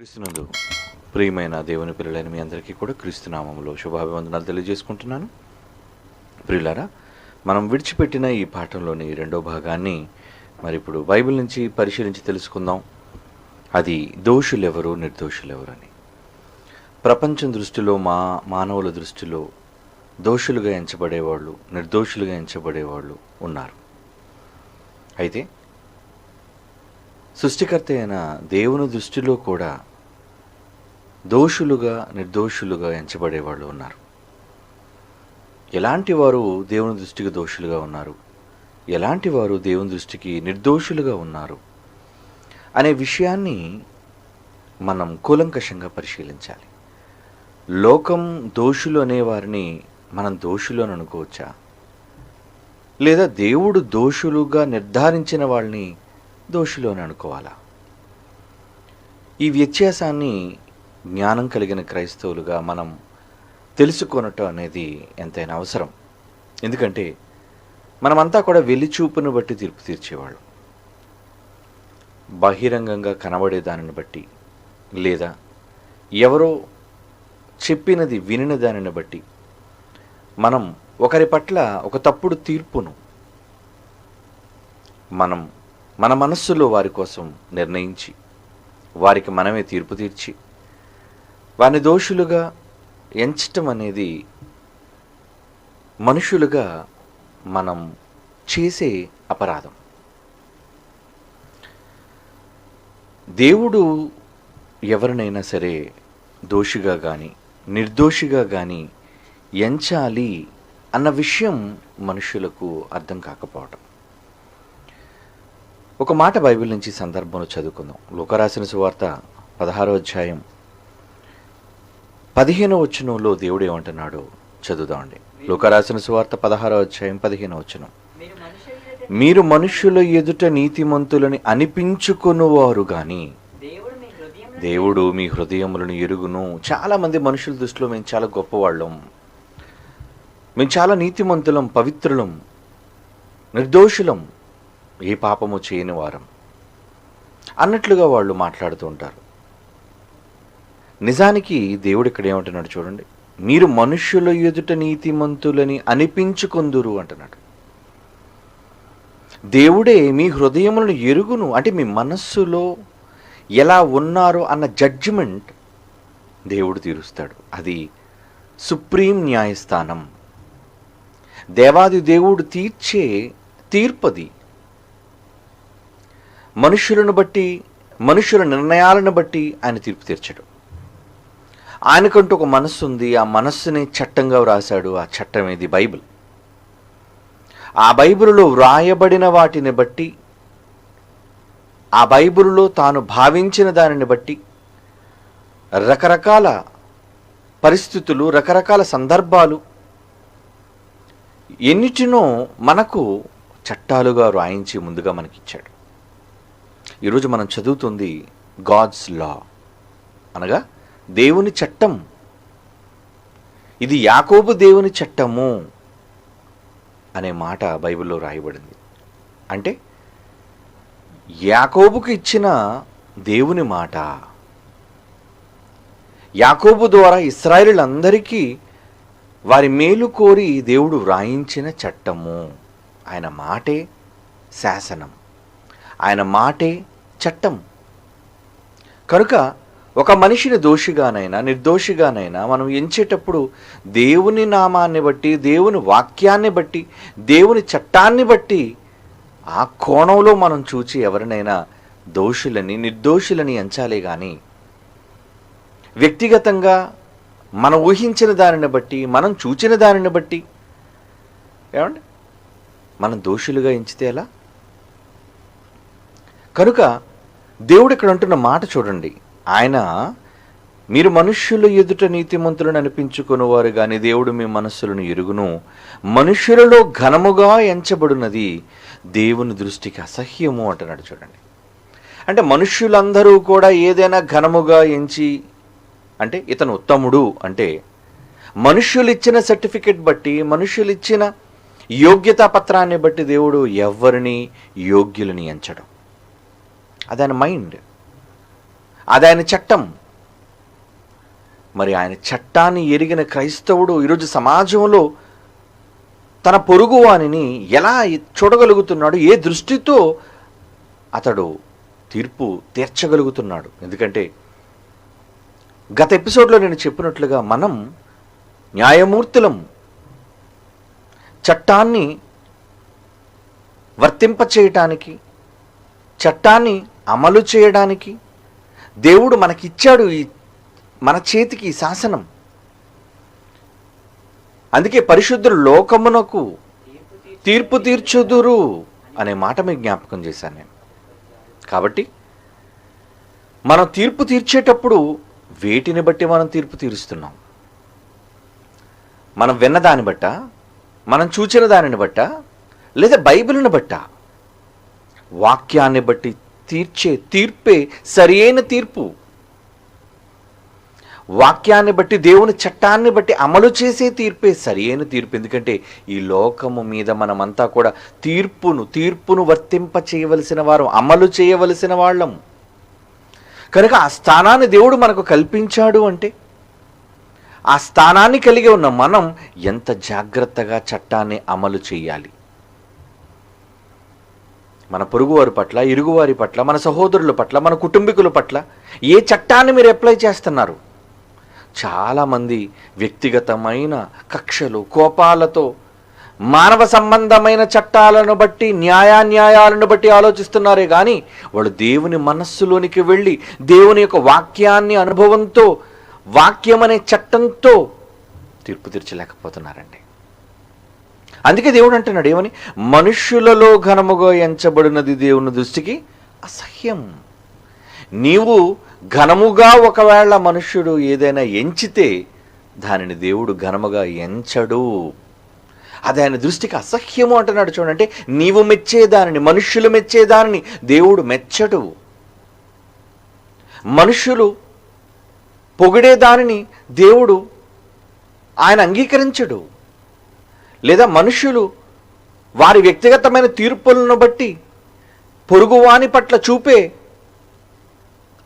క్రీస్తునందు ప్రియమైన దేవుని పిల్లలైన మీ అందరికీ కూడా క్రీస్తునామములో శుభాభివందనాలు తెలియజేసుకుంటున్నాను. ప్రియులారా, మనం విడిచిపెట్టిన ఈ పాఠంలోని రెండో భాగాన్ని మరి ఇప్పుడు బైబిల్ నుంచి పరిశీలించి తెలుసుకుందాం. అది దోషులెవరు, నిర్దోషులెవరు అని. ప్రపంచం దృష్టిలో, మానవుల దృష్టిలో దోషులుగా ఎంచబడేవాళ్ళు, నిర్దోషులుగా ఎంచబడేవాళ్ళు ఉన్నారు. అయితే సృష్టికర్త అయిన దేవుని దృష్టిలో కూడా దోషులుగా, నిర్దోషులుగా ఎంచబడేవాళ్ళు ఉన్నారు. ఎలాంటి వారు దేవుని దృష్టికి దోషులుగా ఉన్నారు, ఎలాంటి వారు దేవుని దృష్టికి నిర్దోషులుగా ఉన్నారు అనే విషయాన్ని మనం కూలంకషంగా పరిశీలించాలి. లోకం దోషులు అనేవారిని మనం దోషులు అని అనుకోవచ్చా, లేదా దేవుడు దోషులుగా నిర్ధారించిన వాళ్ళని దోషులు అని అనుకోవాలా? ఈ వ్యత్యాసాన్ని జ్ఞానం కలిగిన క్రైస్తవులుగా మనం తెలుసుకొనటం అనేది ఎంతైనా అవసరం. ఎందుకంటే మనమంతా కూడా వెలిచూపును బట్టి తీర్పు తీర్చేవాళ్ళు. బహిరంగంగా కనబడే దానిని బట్టి, లేదా ఎవరో చెప్పినది వినిన దానిని బట్టి మనం ఒకరి పట్ల ఒక తప్పుడు తీర్పును మన మనస్సులో వారి కోసం నిర్ణయించి, వారికి మనమే తీర్పు తీర్చి వారిని దోషులుగా ఎంచటం అనేది మనుషులుగా మనం చేసే అపరాధం. దేవుడు ఎవరినైనా సరే దోషిగా కానీ నిర్దోషిగా కానీ ఎంచాలి అన్న విషయం మనుషులకు అర్థం కాకపోవటం. ఒక మాట బైబిల్ నుంచి సందర్భంలో చదువుకుందాం. లూకా రాసిన సువార్త 16వ అధ్యాయం 15వ వచనంలో దేవుడు ఏమంటున్నాడో చదువుదామండి. లూకా రాసిన సువార్త 16వ అధ్యాయం 15వ వచనం. మీరు మనుషుల ఎదుట నీతిమంతులని అనిపించుకొనువారు గాని దేవుడు మీ హృదయములను ఎరుగును. చాలామంది మనుషుల దృష్టిలో మేము చాలా గొప్పవాళ్ళం, మేము చాలా నీతిమంతులం, పవిత్రులం, నిర్దోషులం, ఏ పాపము చేయని వారం అన్నట్లుగా వాళ్ళు మాట్లాడుతూ ఉంటారు. నిజానికి దేవుడు ఇక్కడ ఏమంటున్నాడు చూడండి, మీరు మనుష్యుల ఎదుట నీతిమంతులని అనిపించుకొందురు అంటున్నాడు. దేవుడే మీ హృదయములను ఎరుగును, అంటే మీ మనస్సులో ఎలా ఉన్నారు అన్న జడ్జిమెంట్ దేవుడు తీరుస్తాడు. అది సుప్రీం న్యాయస్థానం, దేవాది దేవుడు తీర్చే తీర్పది. మనుషులను బట్టి, మనుషుల నిర్ణయాలను బట్టి ఆయన తీర్పు తీర్చడు. ఆయనకంటూ ఒక మనస్సు ఉంది, ఆ మనస్సుని చట్టంగా వ్రాశాడు. ఆ చట్టం ఏది? బైబిల్. ఆ బైబిల్లో వ్రాయబడిన వాటిని బట్టి, ఆ బైబిల్లో తాను భావించిన దానిని బట్టి రకరకాల పరిస్థితులు, రకరకాల సందర్భాలు ఎన్నిటినో మనకు చట్టాలుగా వ్రాయించి ముందుగా మనకిచ్చాడు. ఈరోజు మనం చదువుతుంది గాడ్స్ లా, అనగా దేవుని చట్టం. ఇది యాకోబు దేవుని చట్టము అనే మాట బైబిల్లో రాయబడింది. అంటే యాకోబుకు ఇచ్చిన దేవుని మాట, యాకోబు ద్వారా ఇశ్రాయేలులందరికీ వారి మేలు కోరి దేవుడు వ్రాయించిన చట్టము. ఆయన మాటే శాసనం, ఆయన మాటే చట్టం. కనుక ఒక మనిషిని దోషిగానైనా నిర్దోషిగానైనా మనం ఎంచేటప్పుడు దేవుని నామాన్ని బట్టి, దేవుని వాక్యాన్ని బట్టి, దేవుని చట్టాన్ని బట్టి ఆ కోణంలో మనం చూచి ఎవరినైనా దోషులని నిర్దోషులని ఎంచాలే కానీ వ్యక్తిగతంగా మనం ఊహించిన దానిని బట్టి, మనం చూచిన దానిని బట్టి ఏమండి మనం దోషులుగా ఎంచితే ఎలా? కనుక దేవుడు ఇక్కడ అంటున్న మాట చూడండి, ఆయన మీరు మనుష్యుల ఎదుట నీతిమంతులను అనిపించుకునేవారు కానీ దేవుడు మీ మనస్సులను ఎరుగును. మనుష్యులలో ఘనముగా ఎంచబడినది దేవుని దృష్టికి అసహ్యము అంటున్నాడు చూడండి. అంటే మనుష్యులందరూ కూడా ఏదైనా ఘనముగా ఎంచి, అంటే ఇతను ఉత్తముడు అంటే మనుష్యులు ఇచ్చిన సర్టిఫికెట్ బట్టి, మనుష్యులు ఇచ్చిన యోగ్యతా పత్రాన్ని బట్టి దేవుడు ఎవరిని యోగ్యులని ఎంచడం. అది ఆయన మైండ్. అది ఆయన చట్టం. మరి ఆయన చట్టాన్ని ఎరిగిన క్రైస్తవుడు ఈరోజు సమాజంలో తన పొరుగు వానిని ఎలా చూడగలుగుతున్నాడు, ఏ దృష్టితో అతడు తీర్పు తీర్చగలుగుతున్నాడు? ఎందుకంటే గత ఎపిసోడ్లో నేను చెప్పినట్లుగా మనం న్యాయమూర్తులం. చట్టాన్ని వర్తింపచేయటానికి, చట్టాన్ని అమలు చేయడానికి దేవుడు మనకిచ్చాడు మన చేతికి ఈ శాసనం. అందుకే పరిశుద్ధులు లోకమునకు తీర్పు తీర్చుదురు అనే మాట మీకు జ్ఞాపకం చేశాను నేను. కాబట్టి మనం తీర్పు తీర్చేటప్పుడు వేటిని బట్టి మనం తీర్పు తీరుస్తున్నాం? మనం విన్న దాన్ని బట్ట, మనం చూచిన దానిని బట్ట, లేదా బైబిల్ని బట్ట? వాక్యాన్ని బట్టి తీర్చే తీర్పే సరి అయిన తీర్పు. వాక్యాన్ని బట్టి, దేవుని చట్టాన్ని బట్టి అమలు చేసే తీర్పే సరి అయిన తీర్పు. ఎందుకంటే ఈ లోకము మీద మనమంతా కూడా తీర్పును వర్తింప చేయవలసిన వారు, అమలు చేయవలసిన వాళ్ళం. కనుక ఆ స్థానాన్ని దేవుడు మనకు కల్పించాడు అంటే ఆ స్థానాన్ని కలిగి ఉన్న మనం ఎంత జాగ్రత్తగా చట్టాన్ని అమలు చేయాలి. మన పొరుగువారి పట్ల, ఇరుగువారి పట్ల, మన సహోదరుల పట్ల, మన కుటుంబీకుల పట్ల ఏ చట్టాన్ని మీరు అప్లై చేస్తున్నారు? చాలామంది వ్యక్తిగతమైన కక్షలు, కోపాలతో, మానవ సంబంధమైన చట్టాలను బట్టి, న్యాయాలను బట్టి ఆలోచిస్తున్నారే కానీ వాళ్ళు దేవుని మనస్సులోనికి వెళ్ళి దేవుని యొక్క వాక్యాన్ని అనుభవంతో, వాక్యం అనే చట్టంతో తీర్పు తీర్చలేకపోతున్నారండి. అందుకే దేవుడు అంటున్నాడు ఏమని? మనుష్యులలో ఘనముగా ఎంచబడినది దేవుని దృష్టికి అసహ్యం. నీవు ఘనముగా ఒకవేళ మనుష్యుడు ఏదైనా ఎంచితే దానిని దేవుడు ఘనముగా ఎంచడు. అది ఆయన దృష్టికి అసహ్యము అంటున్నాడు. చూడండి, నీవు మెచ్చేదానిని, మనుష్యులు మెచ్చేదానిని దేవుడు మెచ్చడు. మనుష్యులు పొగిడే దానిని దేవుడు ఆయన అంగీకరించడు. లేదా మనుష్యులు వారి వ్యక్తిగతమైన తీర్పులను బట్టి పొరుగువాని పట్ల చూపే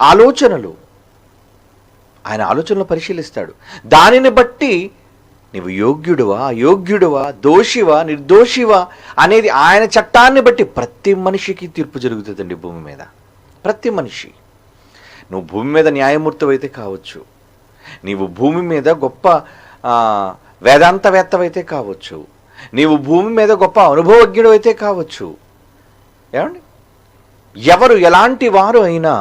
ఆలోచనలు, ఆయన ఆలోచనలు పరిశీలిస్తాడు. దానిని బట్టి నీవు యోగ్యుడువా, అయోగ్యుడువా, దోషివా, నిర్దోషివా అనేది ఆయన చట్టాన్ని బట్టి ప్రతి మనిషికి తీర్పు జరుగుతుందండి భూమి మీద. ప్రతి మనిషి. నువ్వు భూమి మీద న్యాయమూర్తివైతే కావచ్చు, నీవు భూమి మీద గొప్ప వేదాంతవేత్తవైతే కావచ్చు, నీవు భూమి మీద గొప్ప అనుభవజ్ఞుడు అయితే కావచ్చు, ఏమండి, ఎవరు ఎలాంటి వారు అయినా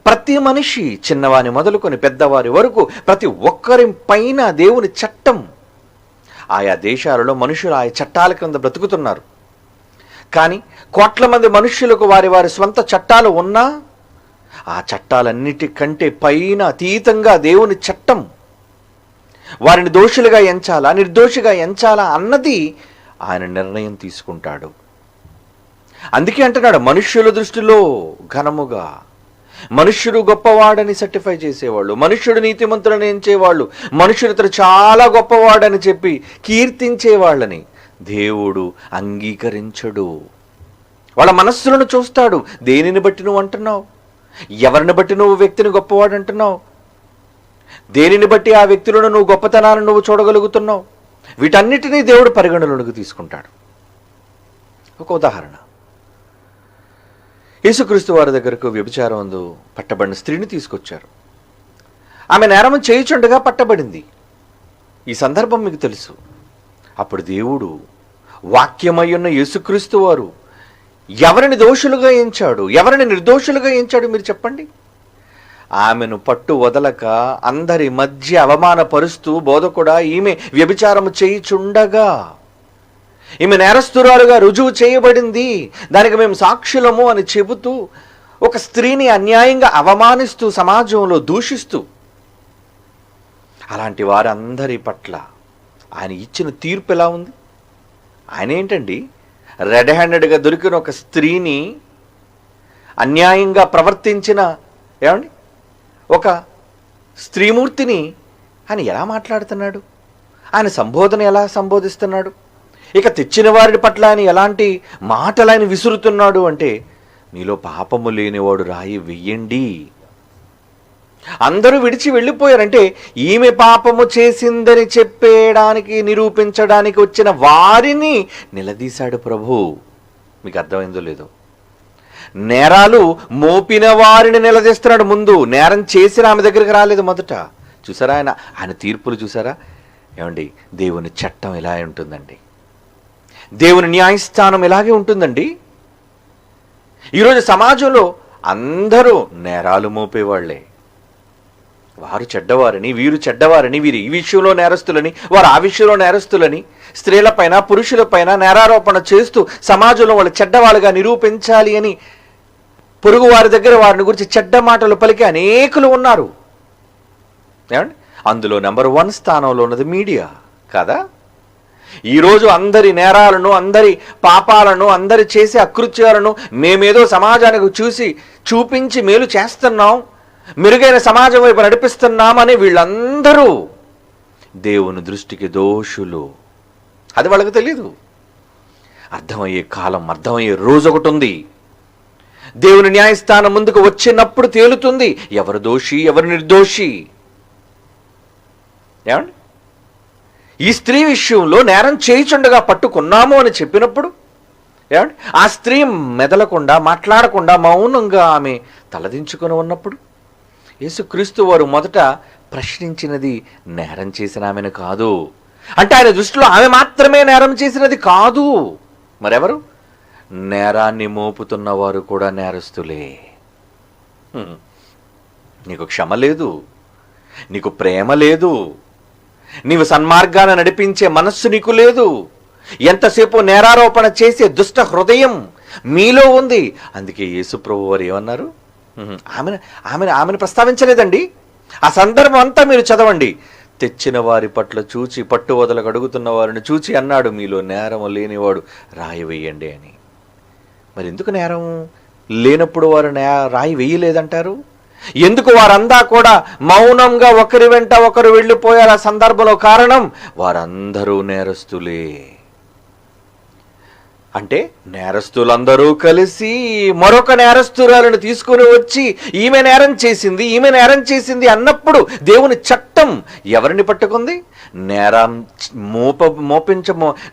ప్రతి మనిషి, చిన్నవాని మొదలుకొని పెద్దవారి వరకు ప్రతి ఒక్కరి పైన దేవుని చట్టం. ఆయా దేశాలలో మనుషులు ఆయా చట్టాల కింద బ్రతుకుతున్నారు. కానీ కోట్ల మంది మనుష్యులకు వారి వారి స్వంత చట్టాలు ఉన్నా ఆ చట్టాలన్నిటికంటే పైన అతీతంగా దేవుని చట్టం. వారిని దోషులుగా ఎంచాలా, నిర్దోషిగా ఎంచాలా అన్నది ఆయన నిర్ణయం తీసుకుంటాడు. అందుకే అంటున్నాడు, మనుష్యుల దృష్టిలో ఘనముగా. మనుష్యుడు గొప్పవాడని సర్టిఫై చేసేవాళ్ళు, మనుష్యుడు నీతిమంతులని ఎంచేవాళ్ళు, మనుష్యుడు ఇతడు చాలా గొప్పవాడని చెప్పి కీర్తించేవాళ్ళని దేవుడు అంగీకరించడు. వాళ్ళ మనస్సులను చూస్తాడు. దేనిని బట్టి నువ్వు అంటున్నావు? ఎవరిని బట్టి నువ్వు వ్యక్తిని గొప్పవాడు అంటున్నావు? దేనిని బట్టి ఆ వ్యక్తులను నువ్వు గొప్పతనాలను నువ్వు చూడగలుగుతున్నావు? వీటన్నిటినీ దేవుడు పరిగణలోకి తీసుకుంటాడు. ఒక ఉదాహరణ, యేసుక్రీస్తు వారి దగ్గరకు వ్యభిచారం అందు పట్టబడిన స్త్రీని తీసుకొచ్చారు. ఆమె నేరం చేయుచుండగా పట్టబడింది. ఈ సందర్భం మీకు తెలుసు. అప్పుడు దేవుడు వాక్యమయ్యున్న యేసుక్రీస్తు వారు ఎవరిని దోషులుగా ఎంచాడు, ఎవరిని నిర్దోషులుగా ఎంచాడు మీరు చెప్పండి? ఆమెను పట్టు వదలక అందరి మధ్య అవమానపరుస్తూ బోధకుడా ఈమె వ్యభిచారము చేయుచుండగా, ఈమె నేరస్తురాలుగా రుజువు చేయబడింది, దానికి మేము సాక్షులము అని చెబుతూ ఒక స్త్రీని అన్యాయంగా అవమానిస్తూ సమాజంలో దూషిస్తూ, అలాంటి వారందరి పట్ల ఆయన ఇచ్చిన తీర్పు ఎలా ఉంది? ఆయన ఏంటండి, రెడ్ హ్యాండెడ్గా దొరికిన ఒక స్త్రీని అన్యాయంగా ప్రవర్తించిన ఏమండి ఒక స్త్రీమూర్తిని ఆయన ఎలా మాట్లాడుతున్నాడు? ఆయన సంబోధన ఎలా సంబోధిస్తున్నాడు? ఇక తెచ్చిన వారి పట్ల ఆయన ఎలాంటి మాటలు ఆయన విసురుతున్నాడు అంటే, మీలో పాపము లేనివాడు రాయి వెయ్యండి. అందరూ విడిచి వెళ్ళిపోయారంటే ఈమె పాపము చేసిందని చెప్పేయడానికి, నిరూపించడానికి వచ్చిన వారిని నిలదీశాడు ప్రభు. మీకు అర్థమైందో లేదో? నేరాలు మోపిన వారిని నిలదీస్తున్నాడు. ముందు నేరం చేసిన ఆమె దగ్గరికి రాలేదు మొదట. చూసారా ఆయన తీర్పులు చూసారా? ఏమండి, దేవుని చట్టం ఇలా ఉంటుందండి, దేవుని న్యాయస్థానం ఇలాగే ఉంటుందండి. ఈరోజు సమాజంలో అందరూ నేరాలు మోపేవాళ్లే. వారు చెడ్డవారని, వీరు చెడ్డవారని, వీరు ఈ విషయంలో నేరస్తులని, వారు ఆ విషయంలో నేరస్తులని, స్త్రీలపైన పురుషులపైన నేరారోపణ చేస్తూ సమాజంలో వాళ్ళు చెడ్డవాళ్ళుగా నిరూపించాలి అని పొరుగు వారి దగ్గర వారిని గురించి చెడ్డ మాటలు పలికి అనేకులు ఉన్నారు. ఏమండి, అందులో నెంబర్ 1 స్థానంలో ఉన్నది మీడియా కదా. ఈరోజు అందరి నేరాలను, అందరి పాపాలను, అందరి చేసే అకృత్యాలను మేమేదో సమాజానికి చూపించి మేలు చేస్తున్నాం, మెరుగైన సమాజం వైపు నడిపిస్తున్నామని వీళ్ళందరూ దేవుని దృష్టికి దోషులు. అది వాళ్ళకి తెలీదు. అర్థమయ్యే కాలం, అర్థమయ్యే రోజు ఒకటి ఉంది. దేవుని న్యాయస్థానం ముందుకు వచ్చినప్పుడు తేలుతుంది ఎవరు దోషి, ఎవరు నిర్దోషి. ఏమండి, ఈ స్త్రీ విషయంలో నేరం చేయిచుండగా పట్టుకున్నాము అని చెప్పినప్పుడు ఏమండి, ఆ స్త్రీ మెదలకుండా, మాట్లాడకుండా మౌనంగా ఆమె తలదించుకొని ఉన్నప్పుడు యేసుక్రీస్తు వారు మొదట ప్రశ్నించినది నేరం చేసిన ఆమెను కాదు. అంటే ఆయన దృష్టిలో ఆమె మాత్రమే నేరం చేసినది కాదు. మరెవరు? నేరాన్ని మోపుతున్న వారు కూడా నేరస్తులే. నీకు క్షమ లేదు, నీకు ప్రేమ లేదు, నీవు సన్మార్గాన్ని నడిపించే మనస్సు నీకు లేదు, ఎంతసేపు నేరారోపణ చేసే దుష్ట హృదయం మీలో ఉంది. అందుకే యేసుప్రభు వారు ఏమన్నారు? ఆమెను ప్రస్తావించలేదండి. ఆ సందర్భం అంతా మీరు చదవండి. తెచ్చిన వారి పట్ల చూచి పట్టు వదలకు అడుగుతున్న వారిని చూచి అన్నాడు, మీలో నేరము లేనివాడు రాయి వేయండి అని. మరి ఎందుకు నేరం లేనప్పుడు వారు రాయి వేయలేదంటారు? ఎందుకు వారంతా కూడా మౌనంగా ఒకరి వెంట ఒకరు వెళ్ళిపోయారు? ఆ సందర్భంలో కారణం వారందరూ నేరస్తులే. అంటే నేరస్తులందరూ కలిసి మరొక నేరస్తురాలను తీసుకుని వచ్చి ఈమె నేరం చేసింది, ఈమె నేరం చేసింది అన్నప్పుడు దేవుని చట్టం ఎవరిని పట్టుకుంది?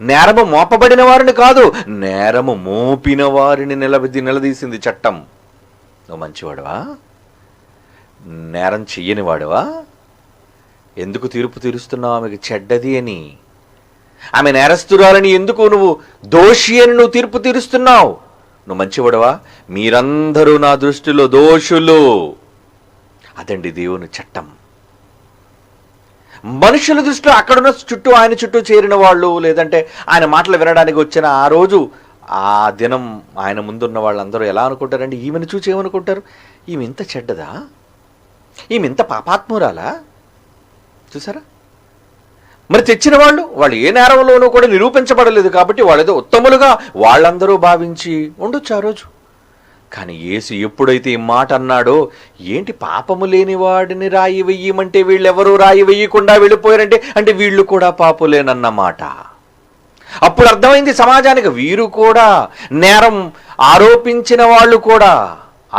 నేరము మోపబడిన వారిని కాదు, నేరము మోపిన వారిని నిలదీసింది చట్టం. నువ్వు మంచివాడువా? నేరం చెయ్యని వాడువా? ఎందుకు తీర్పు తీరుస్తున్నావు ఆమెకు చెడ్డది అని? ఆమె నేరస్తురాలని ఎందుకు నువ్వు దోషి అని నువ్వు తీర్పు తీరుస్తున్నావు? నువ్వు మంచివాడవా? మీరందరూ నా దృష్టిలో దోషులు. అదండి దేవుని చట్టం. మనుషుల దృష్టిలో అక్కడున్న చుట్టూ, ఆయన చుట్టూ చేరిన వాళ్ళు, లేదంటే ఆయన మాటలు వినడానికి వచ్చిన ఆ రోజు, ఆ దినం ఆయన ముందున్న వాళ్ళందరూ ఎలా అనుకుంటారండి? ఈమెను చూసి ఏమనుకుంటారు? ఈమె ఇంత చెడ్డదా? ఈమె ఇంత పాపాత్మురాలా? చూసారా? మరి తెచ్చిన వాళ్ళు ఏ నేరంలోనూ కూడా నిరూపించబడలేదు కాబట్టి వాళ్ళేదో ఉత్తములుగా వాళ్ళందరూ భావించి ఉండొచ్చు ఆ రోజు. కానీ యేసు ఎప్పుడైతే ఈ మాట అన్నాడో, ఏంటి పాపము లేని వాడిని రాయి వెయ్యమంటే వీళ్ళెవరూ రాయి వెయ్యకుండా వెళ్ళిపోయారంటే, అంటే వీళ్ళు కూడా పాపులేనన్నమాట. అప్పుడు అర్థమైంది సమాజానికి, వీరు కూడా నేరం ఆరోపించిన వాళ్ళు కూడా,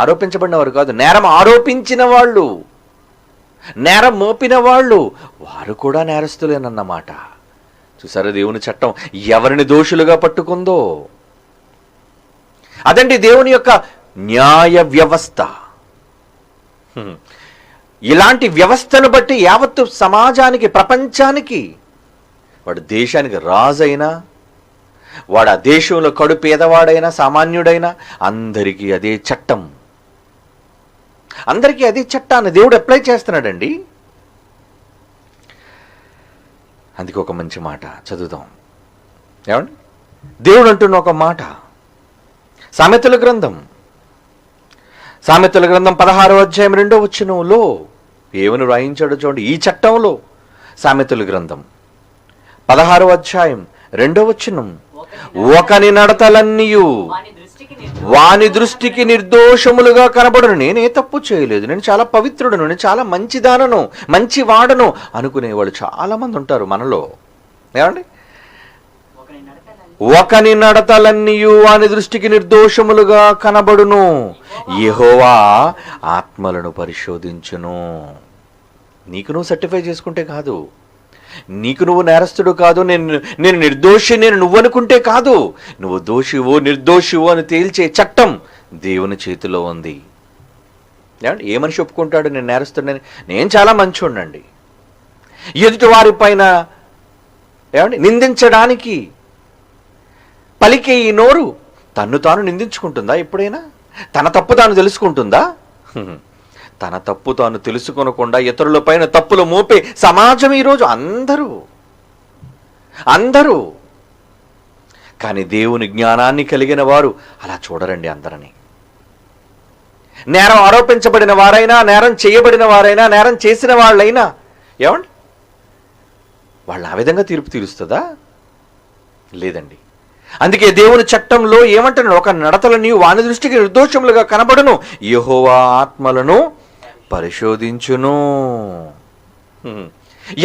ఆరోపించబడినవారు కాదు, నేరం ఆరోపించిన వాళ్ళు, నేరం మోపిన వాళ్ళు, వారు కూడా నేరస్తులేనన్నమాట. చూసారా దేవుని చట్టం ఎవరిని దోషులుగా పట్టుకుందో? అదండి దేవుని యొక్క న్యాయ వ్యవస్థ. ఇలాంటి వ్యవస్థను బట్టి యావత్తు సమాజానికి, ప్రపంచానికి, వాడు దేశానికి రాజైనా, వాడు ఆ దేశంలో కడు పేదవాడైనా, సామాన్యుడైనా, అందరికీ అదే చట్టం. అందరికీ అదే చట్టాన్ని దేవుడు అప్లై చేస్తున్నాడండి. అందుకే ఒక మంచి మాట చదువుదాం. ఏమండి, దేవుడు అంటున్న ఒక మాట, సామెతల గ్రంథం 16వ అధ్యాయం 2వ వచనంలో ఏమని రాయించాడో చూడండి. ఈ చట్టంలో సామెతల గ్రంథం 16వ అధ్యాయం 2వ వచనం, ఒకని నడతలన్నీయు వాని దృష్టికి నిర్దోషములుగా కనబడును. నేనే తప్పు చేయలేదు, నేను చాలా పవిత్రుడను, నేను చాలా మంచిదానను, మంచి వాడను అనుకునేవాళ్ళు చాలా మంది ఉంటారు మనలో. ఏమండి, ఒకని నడతలన్నీయు వాని దృష్టికి నిర్దోషములుగా కనబడును, యెహోవా ఆత్మలను పరిశోధించును. నీకు నువ్వు సర్టిఫై చేసుకుంటే కాదు, నీకు నువ్వు నేరస్తుడు కాదు, నేను నిర్దోషి, నేను నువ్వనుకుంటే కాదు. నువ్వు దోషివో నిర్దోషివో అని తేల్చే చట్టం దేవుని చేతిలో ఉంది. ఏమండి, ఏ మనిషి ఒప్పుకుంటాడు నేను నేరస్తుడని? నేను చాలా మంచోడినండి. ఎదుటి వారి పైన ఏమండి నిందించడానికి పలికే ఈ నోరు తన్ను తాను నిందించుకుంటుందా? ఎప్పుడైనా తన తప్పు తాను తెలుసుకుంటుందా? తన తప్పు తాను తెలుసుకొనకుండా ఇతరుల పైన తప్పులు మోపే సమాజం ఈరోజు అందరూ. కానీ దేవుని జ్ఞానాన్ని కలిగిన వారు అలా చూడరండి. అందరినీ నేరం ఆరోపించబడిన వారైనా, నేరం చేయబడిన వారైనా, నేరం చేసిన వాళ్ళైనా ఏమండి వాళ్ళు ఆ విధంగా తీర్పు తీరుస్తుందా? లేదండి. అందుకే దేవుని చట్టంలో ఏమంటున్నాడు? ఒక నడతలని వాని దృష్టికి నిర్దోషములుగా కనబడును, యెహోవా ఆత్మలను పరిశోధించును.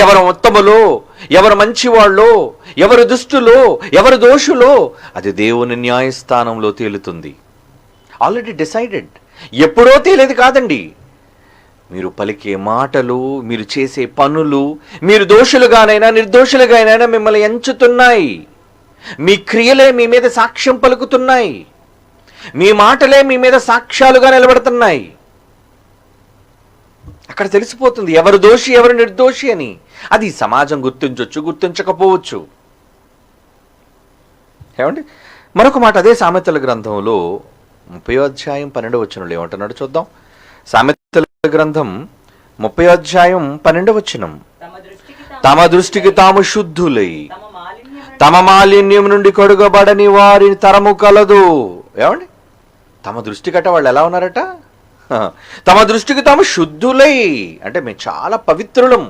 ఎవరు ఉత్తములో, ఎవరు మంచివాళ్ళో, ఎవరు దుష్టులో, ఎవరు దోషులో అది దేవుని న్యాయస్థానంలో తేలుతుంది. Already decided. ఎప్పుడో తేలేది కాదండి. మీరు పలికే మాటలు, మీరు చేసే పనులు, మీరు దోషులుగానైనా నిర్దోషులుగానైనా మిమ్మల్ని ఎంచుతున్నాయి. మీ క్రియలే మీ మీద సాక్ష్యం పలుకుతున్నాయి. మీ మాటలే మీ మీద సాక్ష్యాలుగా నిలబడుతున్నాయి. అక్కడ తెలిసిపోతుంది ఎవరు దోషి ఎవరు నిర్దోషి అని. అది సమాజం గుర్తించవచ్చు, గుర్తించకపోవచ్చు. ఏమండి, మరొక మాట అదే సామెతల గ్రంథంలో 30వ అధ్యాయం 12వ వచనంలో ఏమంటున్నాడు చూద్దాం. సామెతల గ్రంథం 30వ అధ్యాయం 12వ వచనం. తమ దృష్టికి తాము శుద్ధులై తమ మాలిన్యం నుండి కడుగబడని వారి తరము కలదు. ఏమండి, తమ దృష్టికట వాళ్ళు ఎలా ఉన్నారట? తమ దృష్టికి తాము శుద్ధులై అంటే మేము చాలా పవిత్రులం,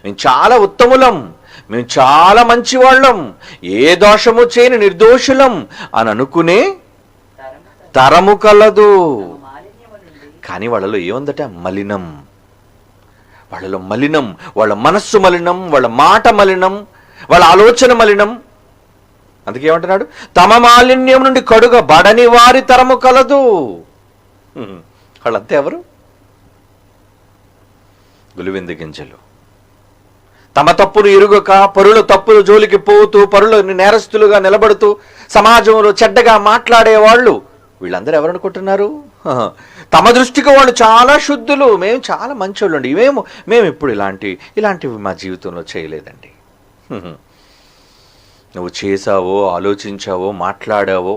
మేము చాలా ఉత్తములం, మేము చాలా మంచివాళ్ళం, ఏ దోషము చేయని నిర్దోషులం అని అనుకునే తరము కలదు. కానీ వాళ్ళలో ఏముందట? మలినం. వాళ్ళలో మలినం, వాళ్ళ మనస్సు మలినం, వాళ్ళ మాట మలినం, వాళ్ళ ఆలోచన మలినం. అందుకే ఏమంటున్నాడు? తమ మాలిన్యం నుండి కడుగబడని వారి తరము కలదు. వాళ్ళంతా ఎవరు? గులివింద గింజలు. తమ తప్పును ఎరుగక పరుల తప్పుల జోలికి పోతూ, పరులను నేరస్తులుగా నిలబడుతూ, సమాజంలో చెడ్డగా మాట్లాడేవాళ్ళు వీళ్ళందరూ ఎవరనుకుంటున్నారు? తమ దృష్టికి వాళ్ళు చాలా శుద్ధులు, మేము చాలా మంచోళ్ళు అండి, మేము ఎప్పుడు ఇలాంటివి మా జీవితంలో చేయలేదండి. నువ్వు చేసావో, ఆలోచించావో, మాట్లాడావో,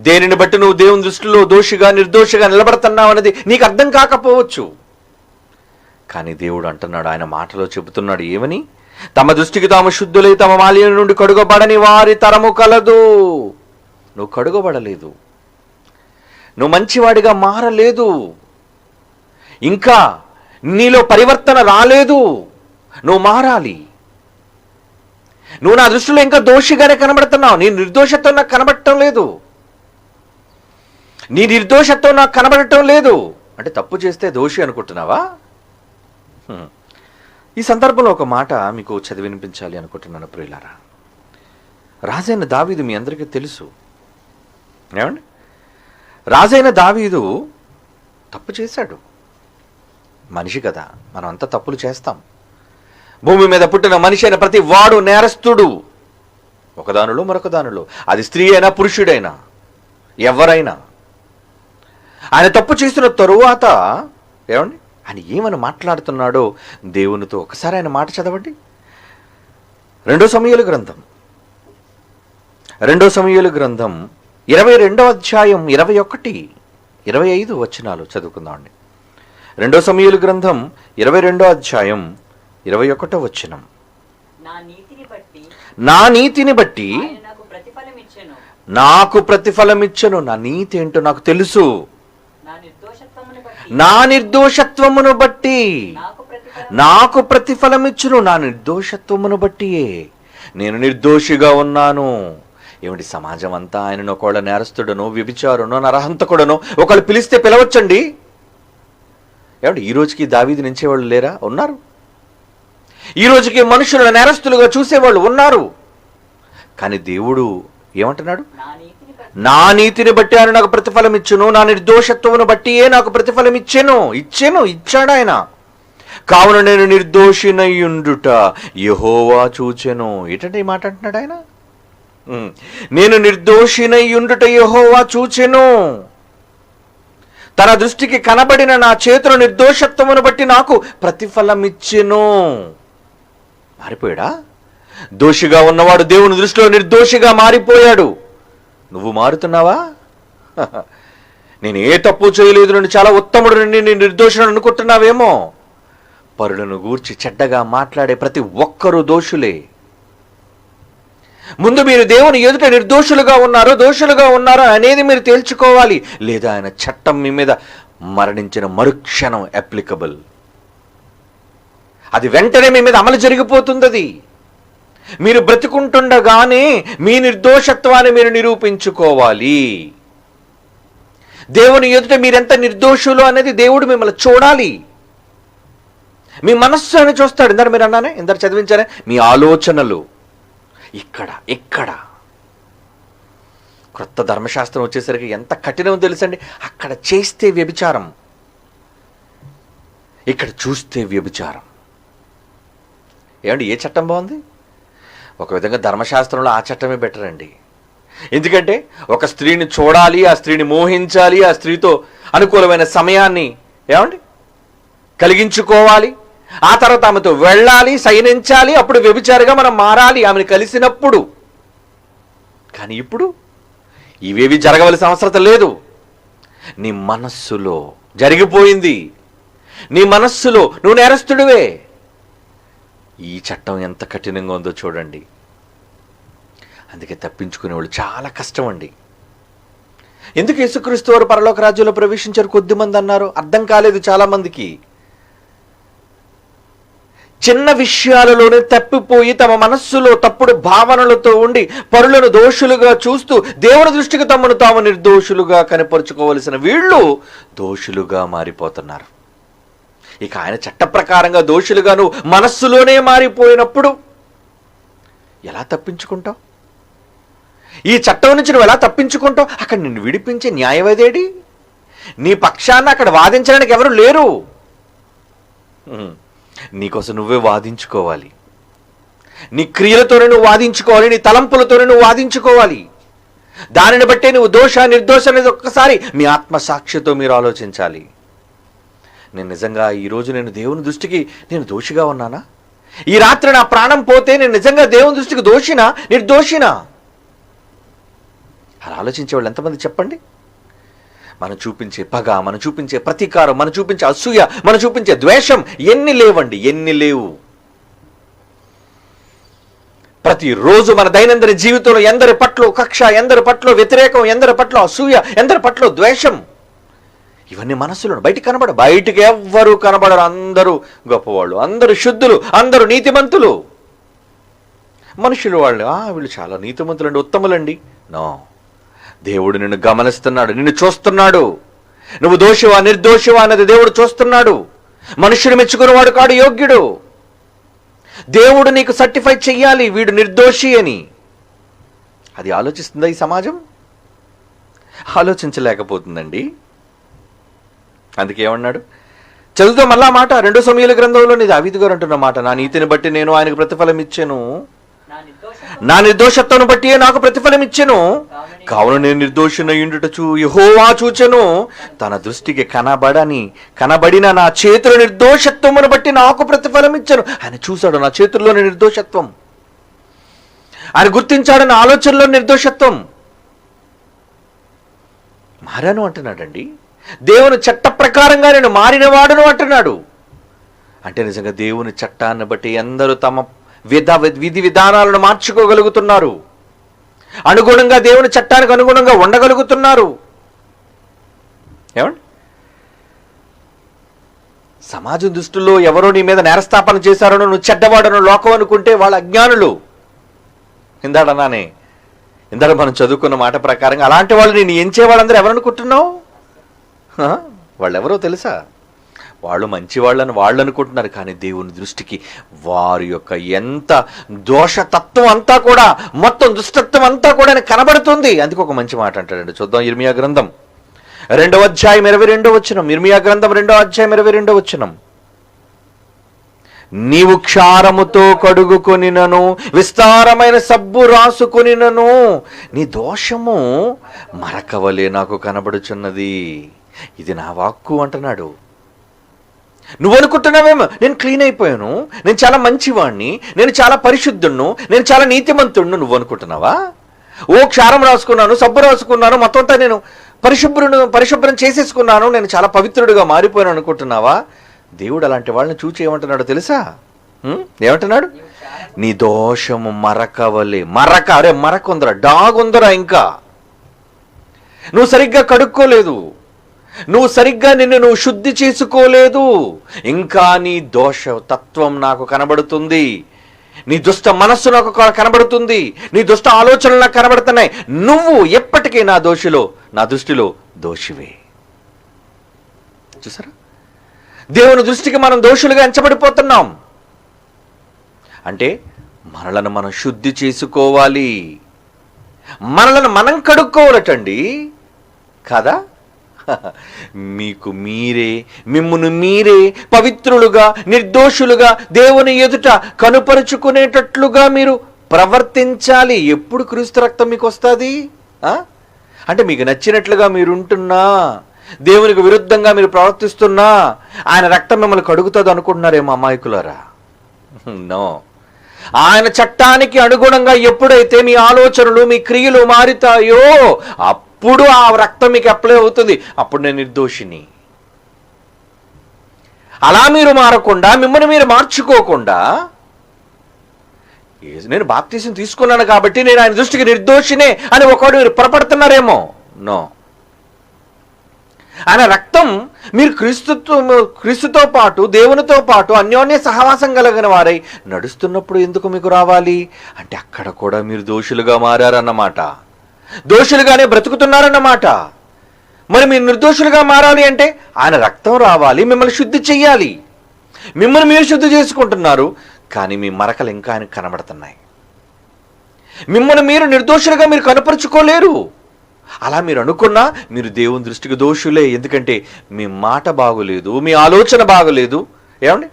దేనిని బట్టి నువ్వు దేవుని దృష్టిలో దోషిగా నిర్దోషిగా నిలబడుతున్నావు అనేది నీకు అర్థం కాకపోవచ్చు. కానీ దేవుడు అంటున్నాడు, ఆయన మాటలో చెబుతున్నాడు ఏమని? తమ దృష్టికి తాము శుద్ధులై తమ మాలిన్యం నుండి కడుగబడని వారి తరము కలదు. నువ్వు కడుగబడలేదు, నువ్వు మంచివాడిగా మారలేదు, ఇంకా నీలో పరివర్తన రాలేదు. నువ్వు మారాలి. నువ్వు నా దృష్టిలో ఇంకా దోషిగానే కనబడుతున్నావు. నీ నిర్దోషత్వం నాకు కనబడటం లేదు. నీ నిర్దోషత్వం నాకు కనబడటం లేదు అంటే తప్పు చేస్తే దోషి అనుకుంటున్నావా? ఈ సందర్భంలో ఒక మాట మీకు చదివి వినిపించాలి అనుకుంటున్నాను ప్రియులారా. రాజైన దావీదు మీ అందరికీ తెలుసు. ఏమండి, రాజైన దావీదు తప్పు చేశాడు. మనిషి కదా, మనం అంతా తప్పులు చేస్తాం. భూమి మీద పుట్టిన మనిషి అయిన ప్రతి వాడు నేరస్తుడు, ఒకదానిలో మరొక దానిలో. అది స్త్రీ అయినా పురుషుడైనా ఎవరైనా. ఆయన తప్పు చేసిన తరువాత ఏమండి ఆయన ఏమని మాట్లాడుతున్నాడో దేవునితో ఒకసారి ఆయన మాట చదవండి. 2 సమూయేలు గ్రంథం 22వ అధ్యాయం 21, 25 వచనాలు చదువుకుందామండి. 2 సమూయేలు గ్రంథం 22వ అధ్యాయం 21వ వచనం. నా నీతిని బట్టి నాకు ప్రతిఫలమిచ్చెను. నా నీతి ఏంటో నాకు తెలుసు. నా నిర్దోషత్వమును బట్టి నాకు ప్రతిఫలమిచ్చును. నా నిర్దోషత్వమును బట్టియే నేను నిర్దోషిగా ఉన్నాను. ఏమిటి, సమాజం అంతా ఆయనను ఒకళ్ళ నేరస్తుడనో, వ్యభిచారునో, నరహంతకుడనో ఒకళ్ళు పిలిస్తే పిలవచ్చండి. ఏమంటే ఈ రోజుకి దావీదు నించేవాళ్ళు లేరా? ఉన్నారు. ఈ రోజుకి మనుషులను నేరస్తులుగా చూసేవాళ్ళు ఉన్నారు. కానీ దేవుడు ఏమంటున్నాడు? నా నీతిని బట్టి ఆయన నాకు ప్రతిఫలం ఇచ్చును, నా నిర్దోషత్వమును బట్టియే నాకు ప్రతిఫలం ఇచ్చాడు ఆయన. కావున నేను నిర్దోషినయుండుట యెహోవా చూచెను. ఏంటంటే ఈ మాట అంటున్నాడు ఆయన? నేను నిర్దోషినయుండుట యెహోవా చూచెను, తన దృష్టికి కనబడిన నా చేతుల నిర్దోషత్వమును బట్టి నాకు ప్రతిఫలం ఇచ్చెను. మారిపోయాడా? దోషిగా ఉన్నవాడు దేవుని దృష్టిలో నిర్దోషిగా మారిపోయాడు. నువ్వు మారుతున్నావా? నేను ఏ తప్పు చేయలేదు, నేను చాలా ఉత్తముడు, నేను నిర్దోషుడు అనుకుంటున్నావేమో. పరులను గూర్చి చెడ్డగా మాట్లాడే ప్రతి ఒక్కరూ దోషులే. ముందు మీరు దేవుని ఎదుట నిర్దోషులుగా ఉన్నారో దోషులుగా ఉన్నారో అనేది మీరు తేల్చుకోవాలి. లేదా ఆయన చట్టం మీ మీద మరణించిన మరుక్షణం అప్లికబుల్, అది వెంటనే మీ మీద అమలు జరిగిపోతుంది. అది మీరు బ్రతికుంటుండగానే మీ నిర్దోషత్వాన్ని మీరు నిరూపించుకోవాలి. దేవుని ఎదుట మీరెంత నిర్దోషులు అనేది దేవుడు మిమ్మల్ని చూడాలి. మీ మనస్సు అని చూస్తాడు. ఇందరు మీరు అన్నానే, ఇందరు చదివించారే, మీ ఆలోచనలు ఇక్కడ క్రొత్త ధర్మశాస్త్రం వచ్చేసరికి ఎంత కఠినమో తెలుసండి. అక్కడ చేస్తే వ్యభిచారం, ఇక్కడ చూస్తే వ్యభిచారం. ఏమండి, ఏ చట్టం బాగుంది? ఒక విధంగా ధర్మశాస్త్రంలో ఆ చట్టమే బెటర్ అండి. ఎందుకంటే ఒక స్త్రీని చూడాలి, ఆ స్త్రీని మోహించాలి, ఆ స్త్రీతో అనుకూలమైన సమయాన్ని కలిగించుకోవాలి, ఆ తర్వాత ఆమెతో వెళ్ళాలి, శయనించాలి, అప్పుడు వ్యభిచారిగా మనం మారాలి ఆమెను కలిసినప్పుడు. కానీ ఇప్పుడు ఇవేవి జరగవలసిన అవసరం లేదు. నీ మనస్సులో జరిగిపోయింది. నీ మనస్సులో నువ్వు నేరస్తుడివే. ఈ చట్టం ఎంత కఠినంగా ఉందో చూడండి. అందుకే తప్పించుకునే వాళ్ళు చాలా కష్టం అండి. ఎందుకు యేసుక్రీస్తు వారు పరలోక రాజ్యంలో ప్రవేశించారు కొద్దిమంది అన్నారు? అర్థం కాలేదు చాలా మందికి. చిన్న విషయాలలోనే తప్పిపోయి తమ మనస్సులో తప్పుడు భావనలతో ఉండి పరులను దోషులుగా చూస్తూ దేవుని దృష్టికి తమను తాము నిర్దోషులుగా కనపరుచుకోవలసిన వీళ్ళు దోషులుగా మారిపోతున్నారు. ఇక ఆయన చట్ట ప్రకారంగా దోషులుగా నువ్వు మనస్సులోనే మారిపోయినప్పుడు ఎలా తప్పించుకుంటావు? ఈ చట్టం నుంచి నువ్వు ఎలా తప్పించుకుంటావు? అక్కడ నిన్ను విడిపించే న్యాయవాదేడి? నీ పక్షాన్ని అక్కడ వాదించడానికి ఎవరు లేరు. నీకోసం నువ్వే వాదించుకోవాలి. నీ క్రియలతోనే నువ్వు వాదించుకోవాలి, నీ తలంపులతోనే నువ్వు వాదించుకోవాలి. దానిని బట్టే నువ్వు దోష నిర్దోష అనేది ఒక్కసారి మీ ఆత్మసాక్షితో మీరు ఆలోచించాలి. నేను నిజంగా ఈరోజు నేను దేవుని దృష్టికి నేను దోషిగా ఉన్నానా? ఈ రాత్రి నా ప్రాణం పోతే నేను నిజంగా దేవుని దృష్టికి దోషినా నిర్దోషినా? అలా ఆలోచించే వాళ్ళు ఎంతమంది చెప్పండి? మనం చూపించే పగ, మనం చూపించే ప్రతీకారం, మనం చూపించే అసూయ, మనం చూపించే ద్వేషం ఎన్ని లేవండి, ఎన్ని లేవు. ప్రతిరోజు మన దైనందిన జీవితంలో ఎందరి పట్ల కక్ష, ఎందరి పట్ల వ్యతిరేకం, ఎందరి పట్ల అసూయ, ఎందరి పట్ల ద్వేషం, ఇవన్నీ మనస్సులో బయటికి ఎవ్వరూ కనబడరు. అందరూ గొప్పవాళ్ళు, అందరూ శుద్ధులు, అందరూ నీతిమంతులు. మనుషులు వాళ్ళు వీళ్ళు చాలా నీతిమంతులండి, ఉత్తములండి. నో, దేవుడు నిన్ను గమనిస్తున్నాడు, నిన్ను చూస్తున్నాడు. నువ్వు దోషివా నిర్దోషివా అన్నది దేవుడు చూస్తున్నాడు. మనుషుడు మెచ్చుకునేవాడు కాడు యోగ్యుడు. దేవుడు నీకు సర్టిఫై చెయ్యాలి వీడు నిర్దోషి అని. అది ఆలోచిస్తుందా ఈ సమాజం? ఆలోచించలేకపోతుందండి. అందుకే ఏమన్నాడు? చదువుతో మళ్ళా మాట 2 సమూయేలు గ్రంథంలోని దావీదు గారు అంటున్న మాట, నా నీతిని బట్టి నేను ఆయనకు ప్రతిఫలం ఇచ్చాను, నా నిర్దోషత్వం బట్టి నాకు ప్రతిఫలం ఇచ్చెను. కావున నేను నిర్దోషినయుండుట యెహోవా చూచెను, తన దృష్టికి కనబడిన నా చేతుల నిర్దోషత్వమును బట్టి నాకు ప్రతిఫలం ఇచ్చెను. ఆయన చూశాడు నా చేతుల్లోని నిర్దోషత్వం, ఆయన గుర్తించాడు నా ఆలోచనలో నిర్దోషత్వం. మారాను అంటున్నాడండి. దేవుని చట్ట ప్రకారంగా నేను మారినవాడును అంటున్నాడు. అంటే నిజంగా దేవుని చట్టాన్ని బట్టి అందరూ తమ విధి విధానాలను మార్చుకోగలుగుతున్నారు, అనుగుణంగా దేవుని చట్టానికి అనుగుణంగా ఉండగలుగుతున్నారు. ఏమండి, సమాజం దృష్టిలో ఎవరో నీ మీద నేరస్థాపన చేశారనో నువ్వు చెడ్డవాడనో లోకం అనుకుంటే వాళ్ళ అజ్ఞానులు. ఇందాక మనం చదువుకున్న మాట ప్రకారంగా అలాంటి వాళ్ళు నేను ఎంచే వాళ్ళందరూ ఎవరనుకుంటున్నావు? వాళ్ళెవరో తెలుసా? వాళ్ళు మంచి వాళ్ళని వాళ్ళు అనుకుంటున్నారు, కానీ దేవుని దృష్టికి వారి యొక్క ఎంత దోషతత్వం అంతా కూడా, మొత్తం దుష్టత్వం అంతా కూడా కనబడుతుంది. అందుకు ఒక మంచి మాట అంటాడండి. చూద్దాం ఇర్మియా గ్రంథం 2వ అధ్యాయం 22వ వచనం. ఇర్మియా గ్రంథం 2వ అధ్యాయం 22వ వచనం. నీవు క్షారముతో కడుగుకొనినను విస్తారమైన సబ్బు రాసుకొనినను నీ దోషము మరకవలే నాకు కనబడుచున్నది. ఇది నా వాక్కు అంటున్నాడు. నువ్వు అనుకుంటున్నావేమో నేను క్లీన్ అయిపోయాను, నేను చాలా మంచివాణ్ణి, నేను చాలా పరిశుద్ధుణ్ణు, నేను చాలా నీతిమంతుణ్ణు నువ్వు అనుకుంటున్నావా? ఓ క్షారం రాసుకున్నాను, సబ్బు రాసుకున్నాను, మొత్తం అంతా నేను పరిశుభ్రం చేసేసుకున్నాను, నేను చాలా పవిత్రుడిగా మారిపోయాను అనుకుంటున్నావా? దేవుడు అలాంటి వాళ్ళని చూచి ఏమంటున్నాడో తెలుసా? ఏమంటున్నాడు? నీ దోషము మరకవలే. అరే మరక ఉందరా, డాగ్ ఉందరా, ఇంకా నువ్వు సరిగ్గా కడుక్కోలేదు, నువ్వు సరిగ్గా నువ్వు శుద్ధి చేసుకోలేదు, ఇంకా నీ దోష తత్వం నాకు కనబడుతుంది, నీ దుష్ట మనస్సు నాకు కనబడుతుంది, నీ దుష్ట ఆలోచనలు నాకు కనబడుతున్నాయి. నువ్వు ఎప్పటికీ నా దృష్టిలో దోషివే. చూసారా, దేవుని దృష్టికి మనం దోషులుగా ఎంచబడిపోతున్నాం. అంటే మనలను మనం శుద్ధి చేసుకోవాలి, మనలను మనం కడుక్కోవాలటండి కదా. మిమ్మును మీరే పవిత్రులుగా నిర్దోషులుగా దేవుని ఎదుట కనుపరుచుకునేటట్లుగా మీరు ప్రవర్తించాలి. ఎప్పుడు క్రీస్తు రక్తం మీకు వస్తుంది? అంటే మీకు నచ్చినట్లుగా మీరుంటున్నా, దేవునికి విరుద్ధంగా మీరు ప్రవర్తిస్తున్నా ఆయన రక్తం మిమ్మల్ని కడుగుతుంది అనుకుంటున్నారేమో అమాయకులారా. నో. ఆయన చట్టానికి అనుగుణంగా ఎప్పుడైతే మీ ఆలోచనలు మీ క్రియలు మారుతాయో అప్పుడు ఆ రక్తం మీకు అప్లై అవుతుంది. అప్పుడు నేను నిర్దోషిని. అలా మీరు మారకుండా, మిమ్మల్ని మీరు మార్చుకోకుండా, నేను బాప్తీసం తీసుకున్నాను కాబట్టి నేను ఆయన దృష్టికి నిర్దోషినే అని ఒకడు మీరు పొరపడుతున్నారేమో. నో. ఆయన రక్తం మీరు క్రీస్తుతో పాటు దేవునితో పాటు అన్యోన్య సహవాసం కలిగిన వారై నడుస్తున్నప్పుడు ఎందుకు మీకు రావాలి అంటే అక్కడ కూడా మీరు దోషులుగా మారారన్నమాట, దోషులుగానే బ్రతుకుతున్నారన్నమాట. మరి మీరు నిర్దోషులుగా మారాలి అంటే ఆయన రక్తం రావాలి, మిమ్మల్ని శుద్ధి చెయ్యాలి. మిమ్మల్ని మీరు శుద్ధి చేసుకుంటున్నారు, కానీ మీ మరకలు ఇంకా ఆయనకు కనబడుతున్నాయి. మిమ్మల్ని మీరు నిర్దోషులుగా మీరు కనపరుచుకోలేరు. అలా మీరు అనుకున్నా మీరు దేవుని దృష్టికి దోషులే. ఎందుకంటే మీ మాట బాగోలేదు, మీ ఆలోచన బాగోలేదు. ఏమండి,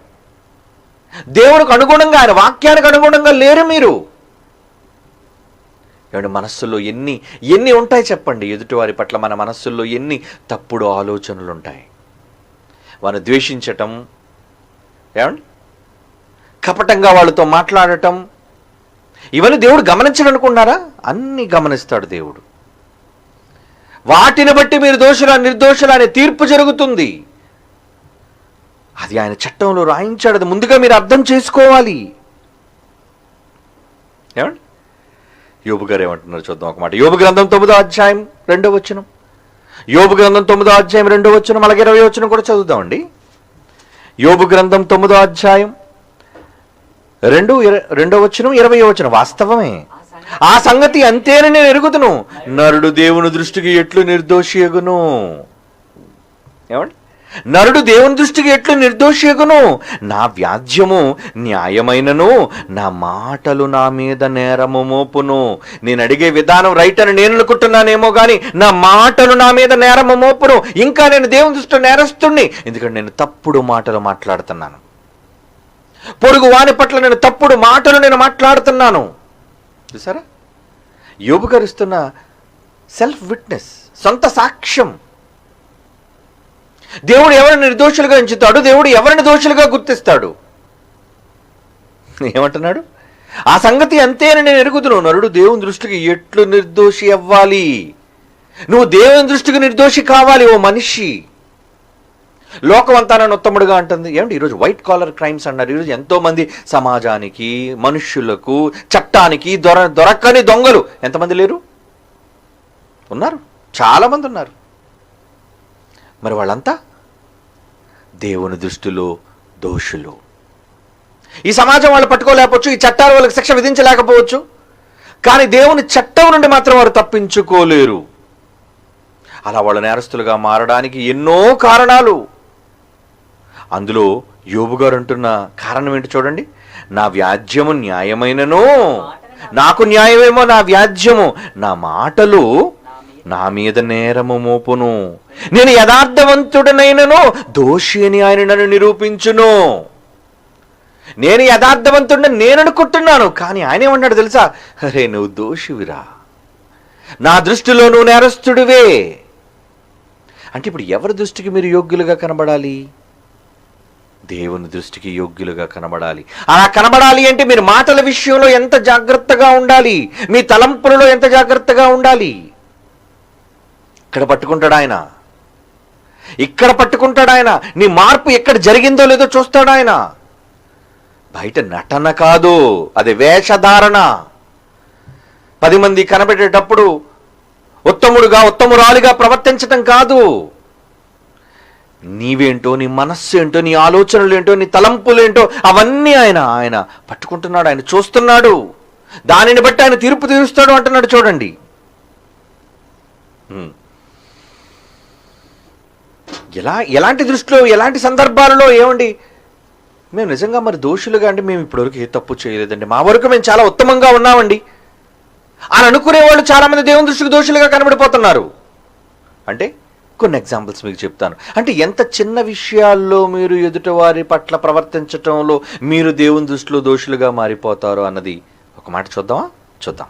దేవునికి అనుగుణంగా ఆయన వాక్యానికి అనుగుణంగా లేరు మీరు. ఏమంటే మనస్సుల్లో ఎన్ని ఉంటాయి చెప్పండి. ఎదుటివారి పట్ల మన మనస్సుల్లో ఎన్ని తప్పుడు ఆలోచనలు ఉంటాయి. వారిని ద్వేషించటం, ఏమండి కపటంగా వాళ్ళతో మాట్లాడటం, ఇవన్నీ దేవుడు గమనించడు అనుకున్నారా? అన్నీ గమనిస్తాడు దేవుడు. వాటిని బట్టి మీరు దోషుల నిర్దోషుల అనే తీర్పు జరుగుతుంది. అది ఆయన చట్టంలో రాయించాడు. అది ముందుగా మీరు అర్థం చేసుకోవాలి. ఏమండి, యోబు గారు ఏమంటున్నారు చూద్దాం ఒక మాట. యోబు గ్రంథం 9వ అధ్యాయం 2వ వచనం. యోబు గ్రంథం 9వ అధ్యాయం 2వ వచనం, అలాగే 20వ వచనం కూడా చదువుదామండి. యోబు గ్రంథం 9వ అధ్యాయం 2వ వచనం 20వ వచనం. వాస్తవమే, ఆ సంగతి అంతేనని నేను ఎరుగుదును, నరుడు దేవుని దృష్టికి ఎట్లు నిర్దోషియగును. ఏమండి, నరుడు దేవుని దృష్టికి ఎట్లు నిర్దోషియగును. నా వ్యాజ్యము న్యాయమైనను నా మాటలు నా మీద నేరము మోపును. నేను అడిగే విధానం రైట్ అని నేను అనుకుంటున్నానేమో కానీ నా మాటలు నా మీద నేరము మోపును. ఇంకా నేను దేవుని దృష్టిలో నేరస్తుణ్ణి, ఎందుకంటే నేను తప్పుడు మాటలు మాట్లాడుతున్నాను. పొరుగు వాని పట్ల నేను తప్పుడు మాటలు నేను మాట్లాడుతున్నాను. చూసారా, యోబు గారు ఇస్తున్న సెల్ఫ్ విట్నెస్, సొంత సాక్ష్యం. దేవుడు ఎవరిని నిర్దోషులుగా ఎంచుతాడు, దేవుడు ఎవరిని దోషులుగా గుర్తిస్తాడు. ఏమంటున్నాడు? ఆ సంగతి అంతేనని నేను ఎరుగుదును, నరుడు దేవుని దృష్టికి ఎట్లు నిర్దోషి అవ్వాలి. నువ్వు దేవుని దృష్టికి నిర్దోషి కావాలి ఓ మనిషి. లోకం అంతా నన్ను ఉత్తముడుగా అంటుంది. ఏమంటే ఈరోజు వైట్ కాలర్ క్రైమ్స్ అన్నారు. ఈరోజు ఎంతోమంది సమాజానికి, మనుష్యులకు, చట్టానికి దొరకని దొంగలు ఎంతమంది లేరు? ఉన్నారు, చాలామంది ఉన్నారు. మరి వాళ్ళంతా దేవుని దృష్టిలో దోషులు. ఈ సమాజం వాళ్ళు పట్టుకోలేకపోవచ్చు, ఈ చట్టాలు వాళ్ళకి శిక్ష విధించలేకపోవచ్చు, కానీ దేవుని చట్టం నుండి మాత్రం వారు తప్పించుకోలేరు. అలా వాళ్ళు నేరస్తులుగా మారడానికి ఎన్నో కారణాలు. అందులో యోబు గారు అంటున్న కారణం ఏంటి చూడండి. నా వ్యాజ్యము న్యాయమైనను, నాకు న్యాయమేమో నా వ్యాజ్యము, నా మాటలు నా మీద నేరము మోపును. నేను యథార్థవంతుడనైనను దోషి అని ఆయన నన్ను నిరూపించును. నేను యథార్థవంతుడిని నేను అనుకుంటున్నాను, కానీ ఆయన ఏమన్నాడు తెలుసా? అరే నువ్వు దోషివిరా, నా దృష్టిలో నువ్వు నేరస్తుడివే. అంటే ఇప్పుడు ఎవరి దృష్టికి మీరు యోగ్యులుగా కనబడాలి? దేవుని దృష్టికి యోగ్యులుగా కనబడాలి. అలా కనబడాలి అంటే మీరు మాటల విషయంలో ఎంత జాగ్రత్తగా ఉండాలి, మీ తలంపులలో ఎంత జాగ్రత్తగా ఉండాలి. ఇక్కడ పట్టుకుంటాడు ఆయన, ఇక్కడ పట్టుకుంటాడు ఆయన. నీ మార్పు ఎక్కడ జరిగిందో లేదో చూస్తాడు ఆయన. బయట నటన కాదు, అది వేషధారణ. 10 మంది కనబెట్టేటప్పుడు ఉత్తముడుగా ఉత్తమురాలిగా ప్రవర్తించటం కాదు. నీవేంటో, నీ మనస్సు ఏంటో, నీ ఆలోచనలు ఏంటో, నీ తలంపులేంటో అవన్నీ ఆయన పట్టుకుంటున్నాడు, ఆయన చూస్తున్నాడు. దానిని బట్టి ఆయన తీర్పు తీరుస్తాడు అంటున్నాడు చూడండి. ఎలాంటి దృష్టిలో, ఎలాంటి సందర్భాలలో ఏమండి మేము నిజంగా మరి దోషులుగా అంటే మేము ఇప్పటివరకు ఏ తప్పు చేయలేదండి, మా వరకు మేము చాలా ఉత్తమంగా ఉన్నామండి అని అనుకునే వాళ్ళు చాలామంది దేవుని దృష్టికి దోషులుగా కనబడిపోతున్నారు. అంటే కొన్ని ఎగ్జాంపుల్స్ మీకు చెప్తాను. అంటే ఎంత చిన్న విషయాల్లో మీరు ఎదుటి వారి పట్ల ప్రవర్తించటంలో మీరు దేవుని దృష్టిలో దోషులుగా మారిపోతారో అన్నది ఒక మాట చూద్దాం.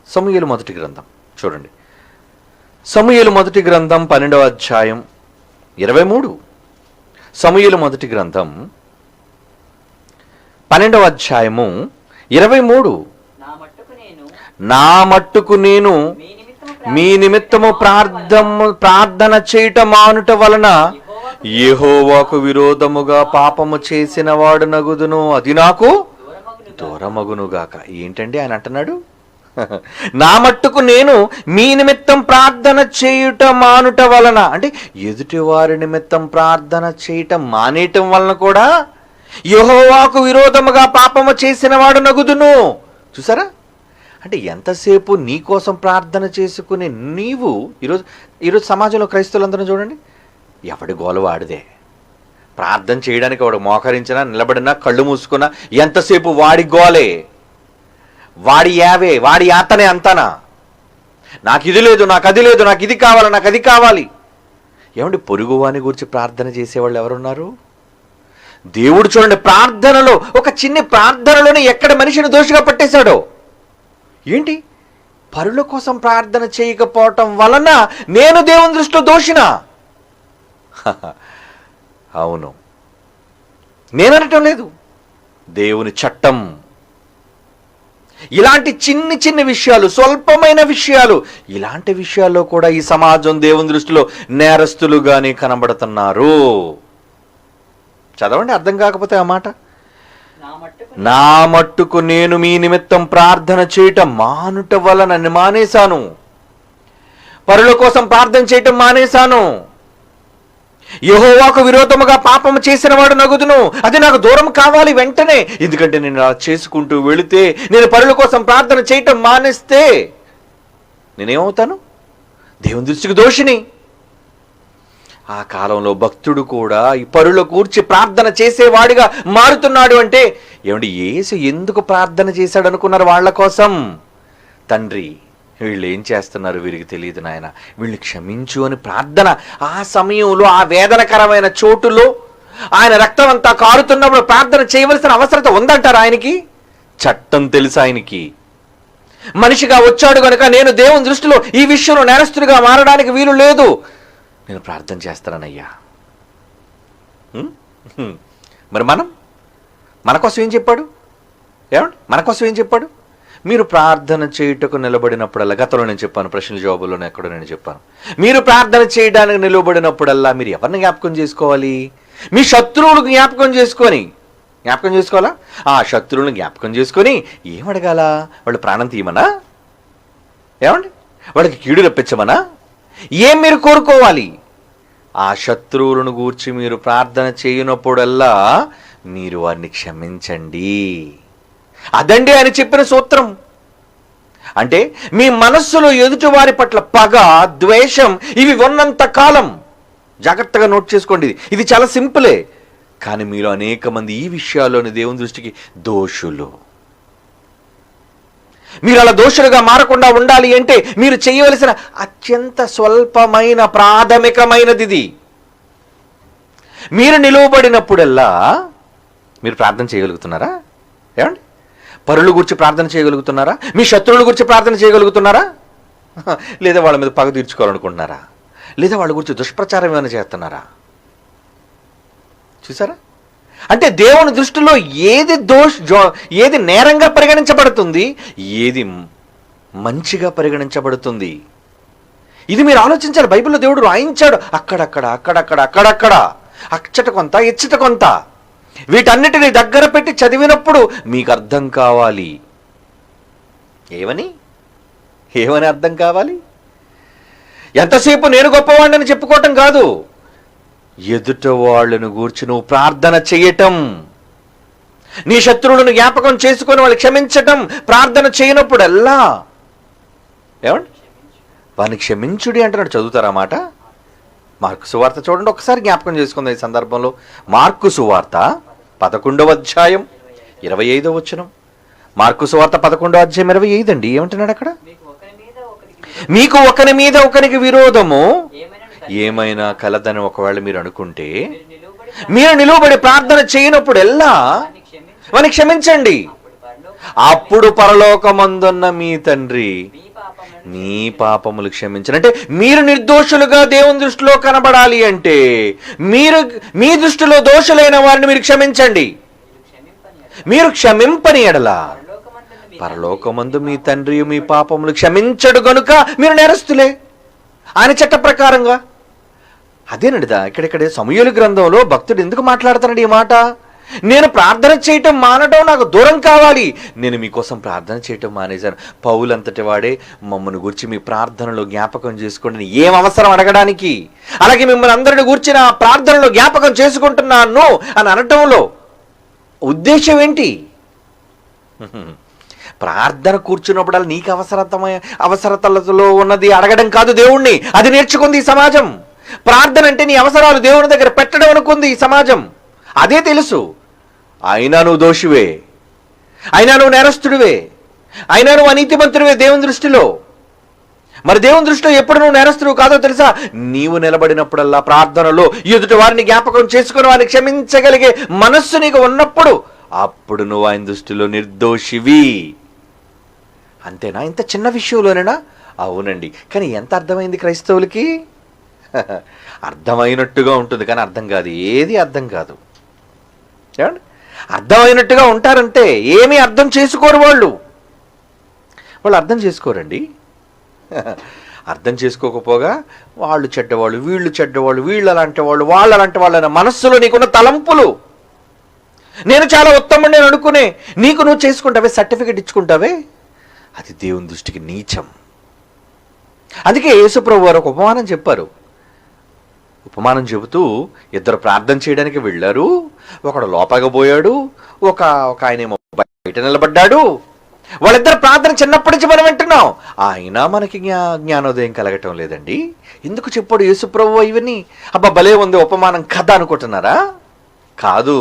సమూయేలు మొదటి గ్రంథం చూడండి. సమూయేలు మొదటి గ్రంథం 12వ అధ్యాయం 23. సమూయేలు మొదటి గ్రంథం 12వ అధ్యాయము 23. నా మట్టుకు నేను మీ నిమిత్తము ప్రార్థన చేయటం మానుట వలన యెహోవాకు విరోధముగా పాపము చేసిన వాడు నగుదును, అది నాకు దూరమగునుగాక. ఏంటండి ఆయన అంటున్నాడు? నా మట్టుకు నేను మీ నిమిత్తం ప్రార్థన చేయుట మానుట వలన, అంటే ఎదుటి వారి నిమిత్తం ప్రార్థన చేయటం మానేయటం వలన కూడా యెహోవాకు విరోధముగా పాపము చేసిన వాడు నగుదును. చూసారా? అంటే ఎంతసేపు నీ కోసం ప్రార్థన చేసుకుని నీవు ఈరోజు సమాజంలో క్రైస్తవులందరూ చూడండి, ఎవడి గోల వాడిదే. ప్రార్థన చేయడానికి వాడు మోకరించినా, నిలబడినా, కళ్ళు మూసుకున్నా ఎంతసేపు వాడి గోలే, వాడి యావే, వాడి యాతనే అంతానా. నాకు ఇది లేదు, నాకు అది లేదు, నాకు ఇది కావాలి, నాకు అది కావాలి. ఏమండి పొరుగువాని గురించి ప్రార్థన చేసేవాళ్ళు ఎవరున్నారు? దేవుడు చూడండి, ప్రార్థనలో ఒక చిన్న ప్రార్థనలోనే ఎక్కడ మనిషిని దోషిగా పట్టేశాడో. ఏంటి? పరుల కోసం ప్రార్థన చేయకపోవటం వలన నేను దేవుని దృష్టిలో దోషినా? అవును, నేననటం లేదు, దేవుని చట్టం. ఇలాంటి చిన్ని విషయాలు, స్వల్పమైన విషయాలు, ఇలాంటి విషయాల్లో కూడా ఈ సమాజం దేవుని దృష్టిలో నేరస్తులుగానే కనబడుతున్నారు. చదవండి, అర్థం కాకపోతే ఆ మాట. నా మట్టుకు నేను మీ నిమిత్తం ప్రార్థన చేయటం మానుట వలన మానేశాను, పరుల కోసం ప్రార్థన చేయటం మానేశాను. యెహోవాకు విరోధముగా పాపము చేసిన వాడు నగుదును, అది నాకు దూరం కావాలి వెంటనే. ఎందుకంటే నేను అలా చేసుకుంటూ వెళితే, నేను పరుల కోసం ప్రార్థన చేయటం మానేస్తే నేనేమవుతాను? దేవుని దృష్టికి దోషిని. ఆ కాలంలో భక్తుడు కూడా ఈ పరుల కూర్చి ప్రార్థన చేసేవాడిగా మారుతున్నాడు. అంటే ఏమండి, యేసు ఎందుకు ప్రార్థన చేశాడు అనుకున్నారు? వాళ్ళ కోసం. తండ్రి, వీళ్ళు ఏం చేస్తున్నారు వీరికి తెలియదు నాయన, వీళ్ళు క్షమించు అని ప్రార్థన. ఆ సమయంలో, ఆ వేదనకరమైన చోటులో ఆయన రక్తం అంతా కారుతున్నప్పుడు ప్రార్థన చేయవలసిన అవసరత ఉందంటారు ఆయనకి? చట్టం తెలుసు ఆయనకి. మనిషిగా వచ్చాడు కనుక నేను దేవుని దృష్టిలో ఈ విషయంలో నేరస్తుడిగా మారడానికి వీలు లేదు, నేను ప్రార్థన చేస్తానయ్యా. మరి మన కోసం ఏం చెప్పాడు? ఏమండి, మన కోసం ఏం చెప్పాడు? మీరు ప్రార్థన చేయుటకు నిలబడినప్పుడల్లా, గతంలో నేను చెప్పాను, ప్రశ్నల జవాబులోనే ఎక్కడో నేను చెప్పాను, మీరు ప్రార్థన చేయడానికి నిలబడినప్పుడల్లా మీరు ఎవరిని జ్ఞాపకం చేసుకోవాలి? మీ శత్రువులకు జ్ఞాపకం చేసుకోవాలా? ఆ శత్రువులను జ్ఞాపకం చేసుకొని ఏమడగాల? వాళ్ళు ప్రాణం తీయమనా? ఏమండి, వాళ్ళకి కీడు రప్పించమనా? ఏం మీరు కోరుకోవాలి? ఆ శత్రువులను గూర్చి మీరు ప్రార్థన చేయనప్పుడల్లా మీరు వారిని క్షమించండి. అదండి ఆయన చెప్పిన సూత్రం. అంటే మీ మనస్సులో ఎదుటి వారి పట్ల పగ, ద్వేషం ఇవి ఉన్నంత కాలం జాగ్రత్తగా నోట్ చేసుకోండి. ఇది చాలా సింపులే, కానీ మీలో అనేక మంది ఈ విషయాల్లోని దేవుని దృష్టికి దోషులు. మీరు అలా దోషులుగా మారకుండా ఉండాలి అంటే మీరు చేయవలసిన అత్యంత స్వల్పమైన ప్రాథమికమైనది ఇది. మీరు నిలువబడినప్పుడల్లా మీరు ప్రార్థన చేయగలుగుతున్నారా? ఏమండి, పరుల గురించి ప్రార్థన చేయగలుగుతున్నారా? మీ శత్రువుల గురించి ప్రార్థన చేయగలుగుతున్నారా? లేదా వాళ్ళ మీద పగ తీర్చుకోవాలనుకుంటున్నారా? లేదా వాళ్ళ గురించి దుష్ప్రచారం ఏమైనా చేస్తున్నారా? చూసారా? అంటే దేవుని దృష్టిలో ఏది నేరంగా పరిగణించబడుతుంది, ఏది మంచిగా పరిగణించబడుతుంది, ఇది మీరు ఆలోచించాలి. బైబిల్లో దేవుడు రాయించాడు, అక్కడక్కడ అక్కడక్కడ అక్కడక్కడ, అచ్చట కొంత ఇచ్చట కొంత. వీటన్నిటిని దగ్గర పెట్టి చదివినప్పుడు మీకు అర్థం కావాలి. ఏమని అర్థం కావాలి? ఎంతసేపు నేను గొప్పవాడిని చెప్పుకోవటం కాదు, ఎదుట వాళ్ళను గూర్చి నువ్వు ప్రార్థన చేయటం, నీ శత్రువులను జ్ఞాపకం చేసుకొని వాళ్ళు క్షమించటం. ప్రార్థన చేయనప్పుడల్లా ఏమండి, వారిని క్షమించుడి అంటున్నాడు. చదువుతారా మాట? మార్కు సువార్త చూడండి, ఒకసారి జ్ఞాపకం చేసుకుందాం ఈ సందర్భంలో. మార్కు సువార్త 11వ అధ్యాయం 25వ వచనం. మార్కు సువార్త 11వ అధ్యాయం 25 అండి. ఏమంటున్నాడు అక్కడ? మీకు ఒకరి మీద ఒకరికి విరోధము ఏమైనా కలదని ఒకవేళ మీరు అనుకుంటే, మీరు నిలువబడి ప్రార్థన చేయనప్పుడల్లా వారిని క్షమించండి. అప్పుడు పరలోకమందున్న మీ తండ్రి మీ పాపములు క్షమించను. అంటే మీరు నిర్దోషులుగా దేవుని దృష్టిలో కనబడాలి అంటే మీ దృష్టిలో దోషులైన వారిని మీరు క్షమించండి. మీరు క్షమింపని ఎడల పరలోకమందు మీ తండ్రి మీ పాపములు క్షమించడు గనుక మీరు నేరస్తులే ఆయన చట్ట ప్రకారంగా. అదేనండి ఇక్కడిక్కడే సమూయేలు గ్రంథంలో భక్తుడు ఎందుకు మాట్లాడుతున్నాడు ఈ మాట? నేను ప్రార్థన చేయటం మానడం నాకు దూరం కావాలి, నేను మీకోసం ప్రార్థన చేయటం మానేశాను. పౌలంతటి వాడే మమ్మల్ని గురించి మీ ప్రార్థనలో జ్ఞాపకం చేసుకోండి ఏం అవసరం అడగడానికి, అలాగే మిమ్మల్ని అందరిని గురించి నా ప్రార్థనలో జ్ఞాపకం చేసుకుంటున్నాను అని అనటంలో ఉద్దేశం ఏంటి? ప్రార్థన కూర్చున్నప్పుడు నీకు అవసరతలో ఉన్నది అడగడం కాదు దేవుణ్ణి, అది నేర్చుకుంది ఈ సమాజం. ప్రార్థన అంటే నీ అవసరాలు దేవుని దగ్గర పెట్టడం అనుకుంది ఈ సమాజం. అదే తెలుసు. అయినా నువ్వు దోషివే, అయినా నువ్వు నేరస్తుడివే, అయినా నువ్వు అనీతిమంతుడివే దేవుని దృష్టిలో. మరి దేవుని దృష్టిలో ఎప్పుడు నువ్వు నేరస్తుడు కాదో తెలుసా? నీవు నిలబడినప్పుడల్లా ప్రార్థనలో ఎదుటి వారిని జ్ఞాపకం చేసుకుని వారిని క్షమించగలిగే మనస్సు నీకు ఉన్నప్పుడు అప్పుడు నువ్వు ఆయన దృష్టిలో నిర్దోషివి. అంతేనా? ఇంత చిన్న విషయంలోనేనా? అవునండి. కానీ ఎంత అర్థమైంది క్రైస్తవులకి? అర్థమైనట్టుగా ఉంటుంది కానీ అర్థం కాదు, ఏది అర్థం కాదు. ఏమండి, అర్థమైనట్టుగా ఉంటారంటే ఏమీ అర్థం చేసుకోరు వాళ్ళు అర్థం చేసుకోరండి. అర్థం చేసుకోకపోగా వాళ్ళు చెడ్డవాళ్ళు, వీళ్ళు చెడ్డవాళ్ళు, వీళ్ళు అలాంటి వాళ్ళు, వాళ్ళు అలాంటి వాళ్ళు అనే మనస్సులో నీకున్న తలంపులు. నేను చాలా ఉత్తమం నేను అనుకునే నీకు నువ్వు చేసుకుంటావే, సర్టిఫికెట్ ఇచ్చుకుంటావే, అది దేవుని దృష్టికి నీచం. అందుకే యేసుప్రభు వారు ఒక ఉపమానం చెప్పారు. ఉపమానం చెబుతూ ఇద్దరు ప్రార్థన చేయడానికి వెళ్ళారు. ఒకడు లోపలికి పోయాడు, ఒక ఆయనేమో బయట నిలబడ్డాడు. వాళ్ళిద్దరు ప్రార్థన చిన్నప్పటి నుంచి మనం వింటున్నాం, అయినా మనకి జ్ఞానోదయం కలగటం లేదండి. ఎందుకు చెప్పాడు యేసుప్రభు ఇవన్నీ? అబ్బా భలే ఉంది ఉపమానం కథ అనుకుంటున్నారా? కాదు,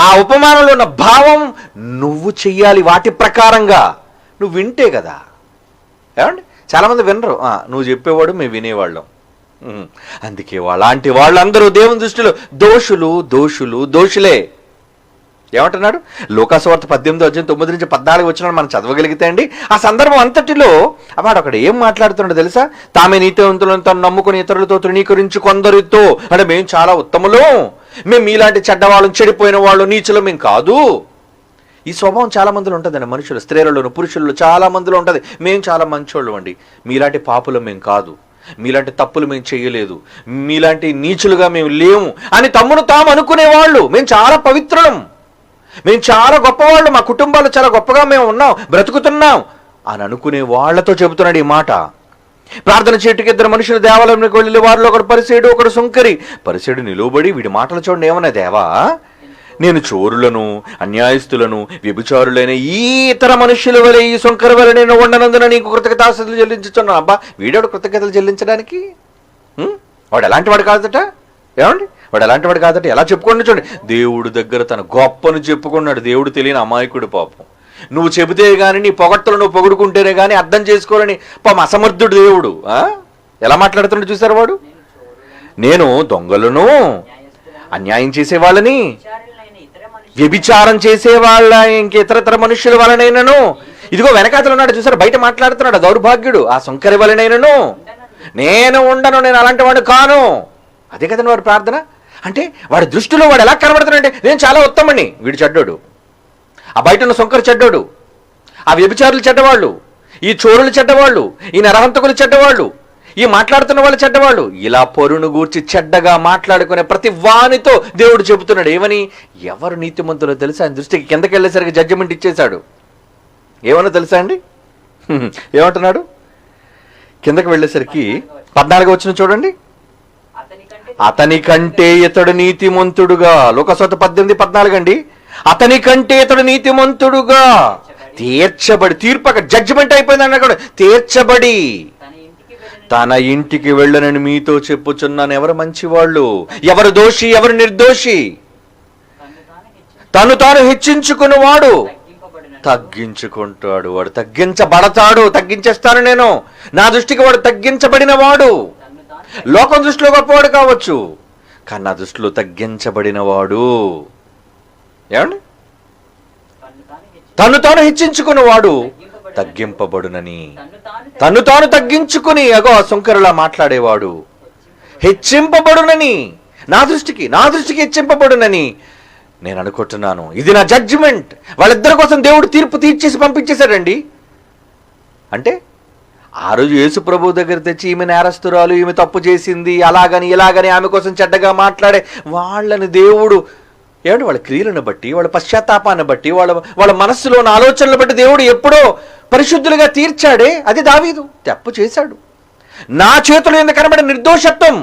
ఆ ఉపమానంలో ఉన్న భావం నువ్వు చెయ్యాలి వాటి ప్రకారంగా. నువ్వు వింటే కదా. ఏమండి, చాలామంది వినరు, నువ్వు చెప్పేవాడు మేము వినేవాళ్ళం. అందుకే అలాంటి వాళ్ళందరూ దేవుని దృష్టిలో దోషులే. ఏమంటున్నాడు? లోకాసువార్త 18:9-14 వచ్చిన మనం చదవగలిగితే అండి, ఆ సందర్భం అంతటిలో వాడు అక్కడ ఏం మాట్లాడుతున్నాడో తెలుసా? తామే నీతివంతులను తను నమ్ముకుని ఇతరులతో తృణీకరించి కొందరితో, అంటే మేము చాలా ఉత్తములు, మేము మీలాంటి చెడ్డవాళ్ళం, చెడిపోయిన వాళ్ళు, నీచులు మేము కాదు. ఈ స్వభావం చాలా మందిలో ఉంటుందండి. మనుషులు, స్త్రీలలోను పురుషుల్లో చాలా మందిలో ఉంటుంది. మేము చాలా మంచోళ్ళు అండి, మీలాంటి పాపులు మేము కాదు, మీలాంటి తప్పులు మేము చేయలేదు, మీలాంటి నీచులుగా మేము లేము అని తమ్మును తాము అనుకునేవాళ్ళు. మేము చాలా పవిత్రులం, మేము చాలా గొప్పవాళ్ళు, మా కుటుంబాలు చాలా గొప్పగా మేము ఉన్నాం, బ్రతుకుతున్నాం అని అనుకునే వాళ్లతో చెబుతున్నాడు ఈ మాట. ప్రార్థన చేటుకి ఇద్దరు మనుషులు దేవాలయంలోకి వెళ్ళి వారిలో ఒకడు పరిసేడు, ఒకడు సుంకరి. పరిసేడు నిలువబడి వీడి మాటలు చూడండి ఏమన్నా, దేవా నేను చోరులను, అన్యాయస్తులను, వ్యభిచారులైన ఈ ఇతర మనుషుల వలె ఈ సుంకర వలె నేను ఉండనందున నీకు కృతజ్ఞతాస్తుతులు చెల్లించుతున్నాను. అబ్బా వీడోడు కృతజ్ఞతలు చెల్లించడానికి? వాడు ఎలాంటి వాడు కాదట, ఏమండి వాడు ఎలాంటి వాడు కాదట. ఎలా చెప్పుకోండి చూడండి, దేవుడు దగ్గర తన గొప్పను చెప్పుకున్నాడు. దేవుడు తెలియని అమాయకుడు పాపం. నువ్వు చెబితే కానీ, నీ పొగడ్తలు నువ్వు పొగుడుకుంటేనే కానీ అర్థం చేసుకోరని పాపం అసమర్థుడు దేవుడు. ఎలా మాట్లాడుతున్నాడు చూసారు వాడు. నేను దొంగలను, అన్యాయం చేసేవాళ్ళని, వ్యభిచారం చేసేవాళ్ళ ఇంకేతర మనుషుల వలనైనను, ఇదిగో వెనకాతలు ఉన్నాడు చూసారు, బయట మాట్లాడుతున్నాడు దౌర్భాగ్యుడు, ఆ సుంకరి వలనైనను నేను ఉండను, నేను అలాంటి వాడు కాను. అదే కదండి వాడి ప్రార్థన. అంటే వాడి దృష్టిలో వాడు ఎలా కనబడుతున్నాడంటే, నేను చాలా ఉత్తమని, వీడు చెడ్డోడు, ఆ బయట ఉన్న సుంకరి చెడ్డోడు, ఆ వ్యభిచారులు చెడ్డవాళ్ళు, ఈ చోరులు చెడ్డవాళ్ళు, ఈ నరహంతకులు చెడ్డవాళ్ళు, ఈ మాట్లాడుతున్న వాళ్ళు చెడ్డవాళ్ళు. ఇలా పొరును గూర్చి చెడ్డగా మాట్లాడుకునే ప్రతి వానితో దేవుడు చెబుతున్నాడు ఏమని, ఎవరు నీతిమంతులో తెలుసా. ఆయన దృష్టికి కిందకి వెళ్ళేసరికి జడ్జిమెంట్ ఇచ్చేశాడు. ఏమన్నా తెలుసా అండి, ఏమంటున్నాడు కిందకి వెళ్ళేసరికి 14 వచ్చిన చూడండి, అతని కంటే ఇతడు నీతిమంతుడుగా, లోకస్వార్త 18:14 అండి. అతని కంటే ఇతడు నీతిమంతుడుగా తీర్చబడి, తీర్పు అక్కడ జడ్జిమెంట్ అయిపోయింది అన్న కూడా, తీర్చబడి తన ఇంటికి వెళ్ళనని మీతో చెప్పుచున్నాను. ఎవరు మంచివాళ్ళు, ఎవరు దోషి, ఎవరు నిర్దోషి. తను తాను హెచ్చించుకున్నవాడు తగ్గించుకుంటాడు, వాడు తగ్గించబడతాడు. తగ్గించేస్తాను నేను, నా దృష్టికి వాడు తగ్గించబడిన వాడు. లోకం దృష్టిలో గొప్పవాడు కావచ్చు, కానీ నా దృష్టిలో తగ్గించబడిన వాడు. ఏమండి, తను తాను హెచ్చించుకున్నవాడు తగ్గింపబడునని, తను తాను తగ్గించుకుని అగో సుంకరులా మాట్లాడేవాడు హెచ్చింపబడునని, నా దృష్టికి హెచ్చింపబడునని నేను అనుకుంటున్నాను. ఇది నా జడ్జిమెంట్. వాళ్ళిద్దరి కోసం దేవుడు తీర్పు తీర్చేసి పంపించేశాడండి. అంటే ఆ రోజు యేసు ప్రభు దగ్గర తెచ్చి ఈమె నేరస్తురాలు, ఈమె తప్పు చేసింది, అలాగని ఇలాగని ఆమె కోసం చెడ్డగా మాట్లాడే వాళ్ళని దేవుడు ఏమంటే వాళ్ళ క్రియలను బట్టి, వాళ్ళ పశ్చాత్తాపాన్ని బట్టి, వాళ్ళ మనస్సులో ఉన్న ఆలోచనలు బట్టి దేవుడు ఎప్పుడో పరిశుద్ధులుగా తీర్చాడే. అది దావీదు తప్పు చేశాడు. నా చేతులు ఎందుకు కనబడే నిర్దోషత్వం,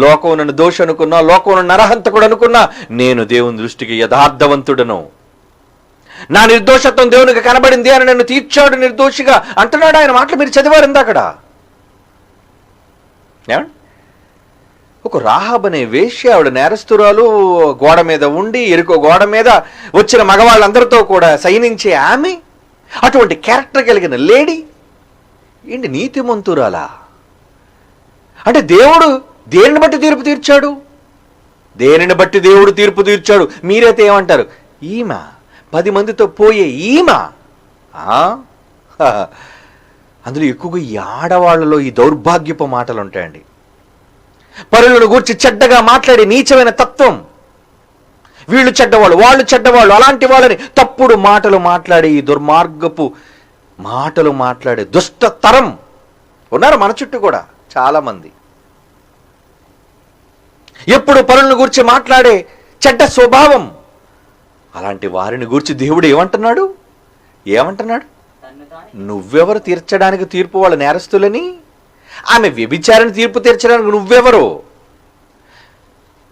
లోకం నన్ను దోష అనుకున్నా, లోకం నన్ను నరహంతకుడు అనుకున్నా, నేను దేవుని దృష్టికి యథార్థవంతుడను. నా నిర్దోషత్వం దేవునికి కనబడింది అని నన్ను తీర్చాడు నిర్దోషిగా అంటున్నాడు. ఆయన మాటలు మీరు చదివారు ఇందాకడ. ఒక రాహాబ్ అనే వేశ్య, ఆవిడ నేరస్తురాలు, గోడ మీద ఉండి, ఎరుకో గోడ మీద వచ్చిన మగవాళ్ళందరితో కూడా సైనించే ఆమె, అటువంటి క్యారెక్టర్ కలిగిన లేడీ ఏంటి నీతిమంతురాలా. అంటే దేవుడు దేనిని బట్టి తీర్పు తీర్చాడు, దేనిని బట్టి దేవుడు తీర్పు తీర్చాడు. మీరైతే ఏమంటారు, ఈమె 10 మందితో పోయే ఈమె. అందులో ఎక్కువగా ఈ ఆడవాళ్లలో ఈ దౌర్భాగ్యపు మాటలు ఉంటాయండి. పరులను గూర్చి చెడ్డగా మాట్లాడే నీచమైన తత్వం, వీళ్ళు చెడ్డవాళ్ళు, వాళ్ళు చెడ్డవాళ్ళు, అలాంటి వాళ్ళని తప్పుడు మాటలు మాట్లాడే ఈ దుర్మార్గపు మాటలు మాట్లాడే దుష్ట తరం ఉన్నారు మన చుట్టూ కూడా చాలా మంది. ఎప్పుడు పరులను గూర్చి మాట్లాడే చెడ్డ స్వభావం, అలాంటి వారిని గూర్చి దేవుడు ఏమంటున్నాడు, నువ్వెవరు తీర్చడానికి తీర్పు వాళ్ళ నేరస్తులని? ఆమె వ్యభిచారాన్ని తీర్పు తీర్చడానికి నువ్వెవరు?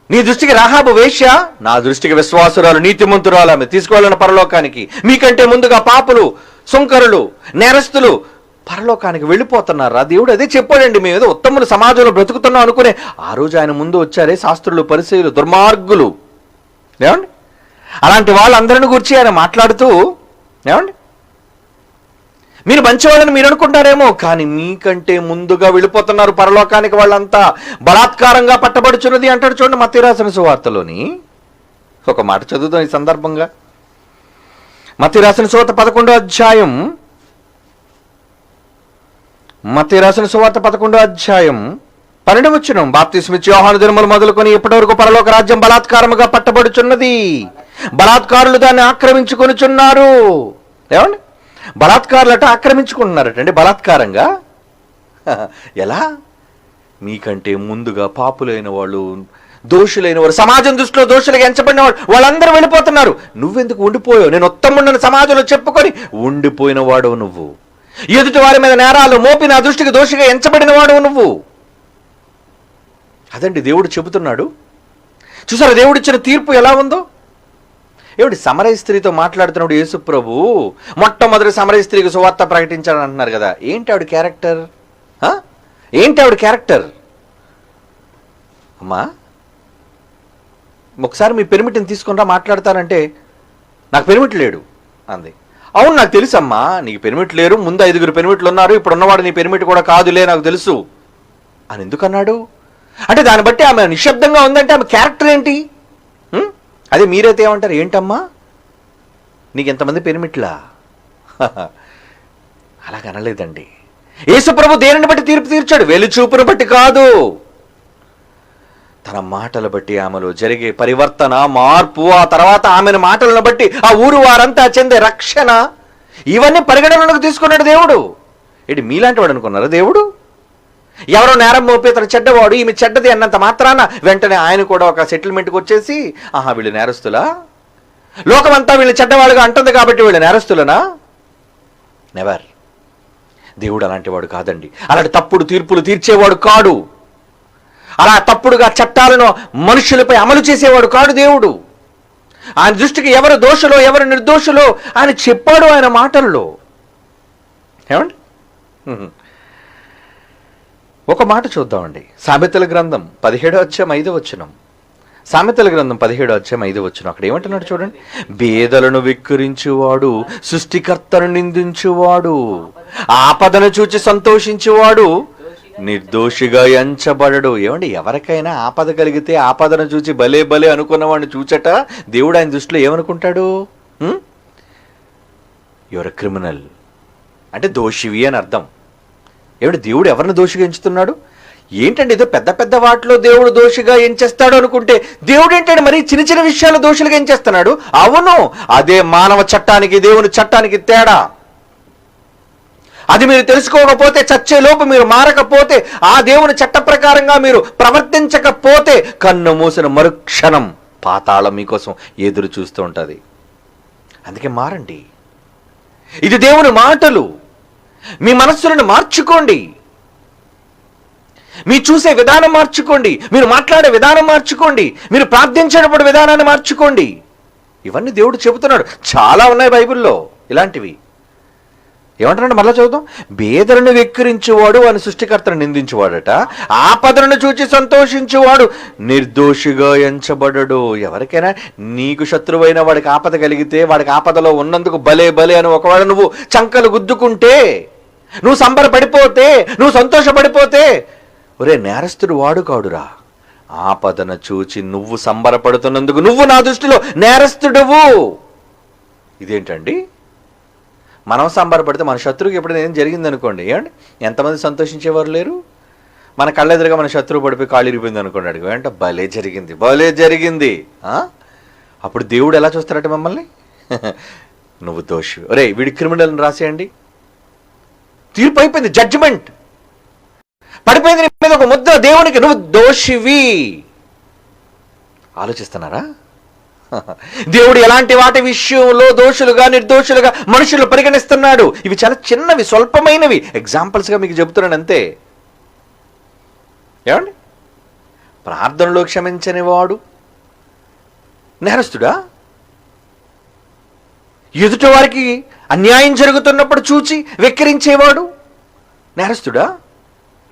నీ దృష్టికి రాహాబు వేశ్య, నా దృష్టికి విశ్వాసురాలు, నీతిమంతురాలు. ఆమె తీసుకువెళ్ళిన పరలోకానికి. మీకంటే ముందుగా పాపులు, సుంకరులు, నేరస్తులు పరలోకానికి వెళ్ళిపోతున్నారా? దేవుడు అదే చెప్పాడండి. మేము ఏదో ఉత్తములు సమాజంలో బ్రతుకుతున్నాం అనుకునే ఆ రోజు ఆయన ముందు వచ్చారే శాస్త్రులు, పరిసయ్యులు, దుర్మార్గులు. ఏమండి, అలాంటి వాళ్ళందరిని గురించి ఆయన మాట్లాడుతూ, ఏమండి మీరు మంచివాళ్ళని మీరు అనుకుంటారేమో, కానీ మీకంటే ముందుగా వెళ్ళిపోతున్నారు పరలోకానికి వాళ్ళంతా. బలాత్కారంగా పట్టబడుచున్నది అంటాడు చూడండి మత్తయి రాసిన సువార్తలోని. ఒక మాట చదువుతాం ఈ సందర్భంగా. మత్తయి రాసిన సువార్త 11వ అధ్యాయం, మత్తయి రాసిన సువార్త 11వ అధ్యాయం 12వ వచనం. బాప్తిస్మిచ్చి యోహాను దినములు మొదలుకొని ఇప్పటి వరకు పరలోక రాజ్యం బలాత్కారముగా పట్టబడుచున్నది, బలాత్కారులు దాన్ని ఆక్రమించుకొనుచున్నారు. ఏమండి, బలాత్కారులట ఆక్రమించుకుంటున్నారటండి బలాత్కారంగా. ఎలా? మీకంటే ముందుగా పాపులైన వాళ్ళు, దోషులైన వారు, సమాజం దృష్టిలో దోషులుగా ఎంచబడిన వాళ్ళు, వాళ్ళందరూ వెళ్ళిపోతున్నారు. నువ్వెందుకు ఉండిపోయావు? నేను ఉత్తముండని సమాజంలో చెప్పుకొని ఉండిపోయిన వాడు నువ్వు. ఎదుటి వారి మీద నేరాలు మోపి నా దృష్టికి దోషిగా ఎంచబడిన వాడు నువ్వు. అదండి దేవుడు చెబుతున్నాడు. చూసారా దేవుడు ఇచ్చిన తీర్పు ఎలా ఉందో? ఏమిటి, సమరయ స్త్రీతో మాట్లాడుతున్నాడు యేసు ప్రభు. మొట్టమొదటి సమరయ స్త్రీకి సువార్త ప్రకటించాలని అంటున్నారు కదా. ఏంటి ఆవిడ క్యారెక్టర్? అమ్మా ఒకసారి మీ పెర్మిట్ని తీసుకుని రా మాట్లాడతానంటే, నాకు పెర్మిట్ లేడు అంది. అవును నాకు తెలుసమ్మా, నీకు పెర్మిట్ లేరు, ముందు 5 పెర్మిట్లు ఉన్నారు, ఇప్పుడు ఉన్నవాడు నీ పెర్మిట్ కూడా కాదులే నాకు తెలుసు అని ఎందుకన్నాడు? అంటే దాన్ని బట్టి ఆమె నిశ్శబ్దంగా ఉందంటే ఆమె క్యారెక్టర్ ఏంటి? అదే మీరైతే ఏమంటారు, ఏంటమ్మా నీకు ఎంతమంది పెర్మిట్లా? అలాగనలేదండి. యేసుప్రభు దేనిని బట్టి తీర్పు తీర్చాడు? వెలుచూపును బట్టి కాదు, తన మాటలు బట్టి ఆమెలో జరిగే పరివర్తన, మార్పు, ఆ తర్వాత ఆమెను మాటలను బట్టి ఆ ఊరు వారంతా చెందే రక్షణ, ఇవన్నీ పరిగణనలోకి తీసుకున్నాడు దేవుడు. ఏంటి మీలాంటి వాడు అనుకున్నారా దేవుడు? ఎవరో నేరం మోపి తన చెడ్డవాడు, ఈమె చెడ్డది అన్నంత మాత్రాన వెంటనే ఆయన కూడా ఒక సెటిల్మెంట్కి వచ్చేసి ఆహా వీళ్ళు నేరస్తులా, లోకమంతా వీళ్ళు చెడ్డవాడుగా అంటుంది కాబట్టి వీళ్ళు నేరస్తులనా? నెవర్. దేవుడు అలాంటి వాడు కాదండి. అలాంటి తప్పుడు తీర్పులు తీర్చేవాడు కాడు. అలా తప్పుడుగా చట్టాలను మనుషులపై అమలు చేసేవాడు కాడు దేవుడు. ఆయన దృష్టికి ఎవరు దోషులో ఎవరు నిర్దోషులో ఆయన చెప్పాడు ఆయన మాటల్లో. ఏమండి, ఒక మాట చూద్దామండి. సామెతల గ్రంథం 17:5. సామెతల గ్రంథం 17:5. అక్కడ ఏమంటున్నాడు చూడండి. బేదలను విక్రించువాడు, సృష్టికర్తను నిందించువాడు, ఆపదను చూచి సంతోషించువాడు నిర్దోషిగా ఎంచబడడు. ఏమండి, ఎవరికైనా ఆపద కలిగితే ఆపదను చూచి భలే భలే అనుకున్నవాడిని చూచట దేవుడు ఆయన దృష్టిలో ఏమనుకుంటాడు? యువర్ క్రిమినల్ అంటే దోషివి అని అర్థం. ఏమంటే దేవుడు ఎవరిని దోషిగా ఎంచుతున్నాడు? ఏంటండి ఏదో పెద్ద పెద్ద వాటిలో దేవుడు దోషిగా ఎంచేస్తాడు అనుకుంటే, దేవుడు ఏంటంటే మరి చిన్న చిన్న విషయాలు దోషులుగా ఎంచేస్తున్నాడు. అవును, అదే మానవ చట్టానికి దేవుని చట్టానికి తేడా. అది మీరు తెలుసుకోకపోతే, చచ్చేలోపు మీరు మారకపోతే, ఆ దేవుని చట్ట ప్రకారంగా మీరు ప్రవర్తించకపోతే, కన్ను మూసిన మరుక్షణం పాతాళం మీకోసం ఎదురు చూస్తూ ఉంటుంది. అందుకే మారండి. ఇది దేవుని మాటలు. మీ మనస్సులను మార్చుకోండి, మీ చూసే విధానం మార్చుకోండి, మీరు మాట్లాడే విధానం మార్చుకోండి, మీరు ప్రార్థించేటప్పుడు విధానాన్ని మార్చుకోండి. ఇవన్నీ దేవుడు చెబుతున్నాడు. చాలా ఉన్నాయి బైబిల్లో ఇలాంటివి. ఏమంటున్నాడు మళ్ళా చదువుతాం. బేదలను వెక్కిరించువాడు అని సృష్టికర్తను నిందించువాడట, ఆపదలను చూచి సంతోషించువాడు నిర్దోషిగా ఎంచబడడు. ఎవరికైనా నీకు శత్రువైన వాడికి ఆపద కలిగితే, వాడికి ఆపదలో ఉన్నందుకు భలే భలే అని ఒకవేళ నువ్వు చంకలు గుద్దుకుంటే, నువ్వు సంబరపడిపోతే, నువ్వు సంతోషపడిపోతే, ఒరే నేరస్తుడు వాడు కాడురా, ఆపదను చూచి నువ్వు సంబరపడుతున్నందుకు నువ్వు నా దృష్టిలో నేరస్తుడువు. ఇదేంటండి? మనం సంబరపడితే మన శత్రువుకి ఎప్పుడైనా ఏం జరిగింది అనుకోండి, ఏమండి ఎంతమంది సంతోషించేవారు లేరు? మన కళ్ళెదురుగా మన శత్రువు పడిపోయి కాళ్ళు ఇరిపోయింది అనుకోండి, అడిగి అంటే భలే జరిగింది భలే జరిగింది. అప్పుడు దేవుడు ఎలా చూస్తారట మిమ్మల్ని? నువ్వు దోషి, ఒరే వీడి క్రిమినల్ని రాసేయండి. తీర్పు అయిపోయింది, జడ్జిమెంట్ పడిపోయింది నీ మీద ఒక ముద్ర దేవునికి, నువ్వు దోషివి. ఆలోచిస్తున్నారా? దేవుడు ఎలాంటి వాటి విషయంలో దోషులుగా నిర్దోషులుగా మనుషులు పరిగణిస్తున్నాడు? ఇవి చాలా చిన్నవి, స్వల్పమైనవి, ఎగ్జాంపుల్స్గా మీకు చెబుతున్నాను అంతే. ఏమండి, ప్రార్థనలో క్షమించని వాడు నేరస్తుడా? ఎదుటి వారికి అన్యాయం జరుగుతున్నప్పుడు చూచి వెక్కిరించేవాడు నేరస్తుడా?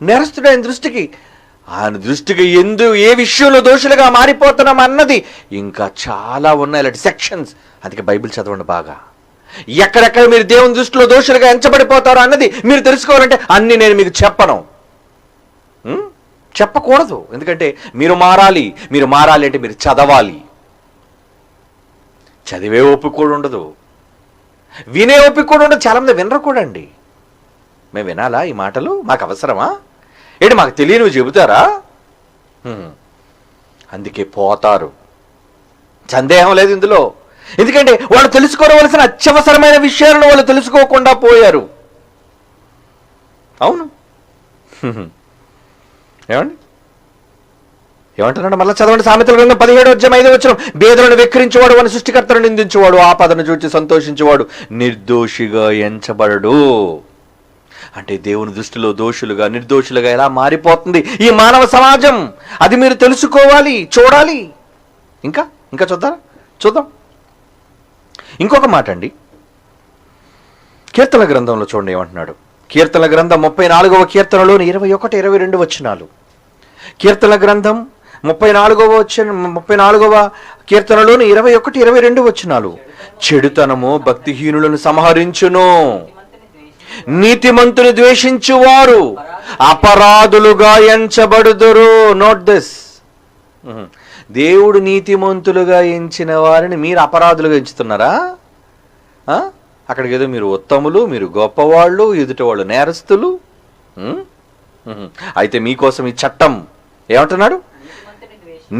నేరస్తుడు ఆయన దృష్టికి. ఆయన దృష్టికి ఏ విషయంలో దోషులుగా మారిపోతున్నాం అన్నది ఇంకా చాలా ఉన్నాయి, ఇలాంటి సెక్షన్స్. అందుకే బైబిల్ చదవండి బాగా. ఎక్కడెక్కడ మీరు దేవుని దృష్టిలో దోషులుగా ఎంచబడిపోతారో అన్నది మీరు తెలుసుకోవాలంటే అన్ని నేను మీకు చెప్పను, చెప్పకూడదు. ఎందుకంటే మీరు మారాలి. మీరు మారాలి అంటే మీరు చదవాలి. చదివే ఓపిక కూడా ఉండదు, వినే ఓపిక కూడా ఉండదు. చాలామంది వినరు కూడా అండి. మేము వినాలా ఈ మాటలు? మాకు అవసరమా? ఏంటి మాకు తెలియనివి చెబుతారా? అందుకే పోతారు, సందేహం లేదు ఇందులో. ఎందుకంటే వాళ్ళు తెలుసుకోవలసిన అత్యవసరమైన విషయాలను వాళ్ళు తెలుసుకోకుండా పోయారు. అవును, ఏమండి ఏమంటున్నాడు మళ్ళీ చదవండి. సామెతల గ్రంథం 17:5. బేదలను వెక్కిరించేవాడు అని సృష్టికర్తను నిందించేవాడు, ఆపదను చూచి సంతోషించేవాడు నిర్దోషిగా ఎంచబడడు. అంటే దేవుని దృష్టిలో దోషులుగా నిర్దోషులుగా ఎలా మారిపోతుంది ఈ మానవ సమాజం, అది మీరు తెలుసుకోవాలి, చూడాలి. ఇంకా ఇంకా చూద్దాం. ఇంకొక మాట అండి, కీర్తన గ్రంథంలో చూడండి ఏమంటున్నాడు. కీర్తన గ్రంథం 34వ కీర్తనలోని 21, 22 వచనాలు. కీర్తన గ్రంథం 34వ కీర్తనలోని 21, 22 వచనాలు. చెడుతనము భక్తిహీనులను సంహరించును, నీతిమంతుని ద్వేషించువారు అపరాధులుగా ఎంచబడుదురు. Note this. దేవుడు నీతిమంతులుగా ఎంచిన వారిని మీరు అపరాధులుగా ఎంచుతున్నారా? అక్కడికి ఏదో మీరు ఉత్తములు, మీరు గొప్పవాళ్ళు, ఎదుటివాళ్ళు నేరస్తులు. అయితే మీకోసం ఈ చట్టం ఏమంటున్నాడు?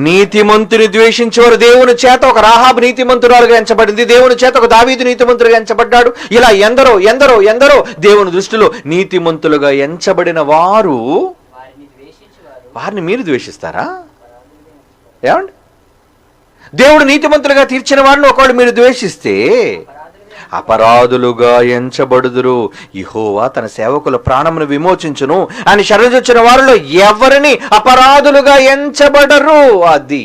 నీతిమంతుని ద్వేషించేవారు. దేవుని చేత ఒక రాహాబు నీతిమంతురాలుగా ఎంచబడింది, దేవుని చేత ఒక దావీదు నీతిమంతులుగా ఎంచబడ్డాడు. ఇలా ఎందరో ఎందరో ఎందరో దేవుని దృష్టిలో నీతిమంతులుగా ఎంచబడిన వారు, వారిని మీరు ద్వేషిస్తారా? ఏమండి? దేవుడు నీతిమంతులుగా తీర్చిన వారిని ఒకవేళ మీరు ద్వేషిస్తే అపరాధులుగా ఎంచబడుదురు. యెహోవా తన సేవకుల ప్రాణమును విమోచించును, అని శరణుజొచ్చిన వారిలో ఎవరిని అపరాధులుగా ఎంచబడరు. అది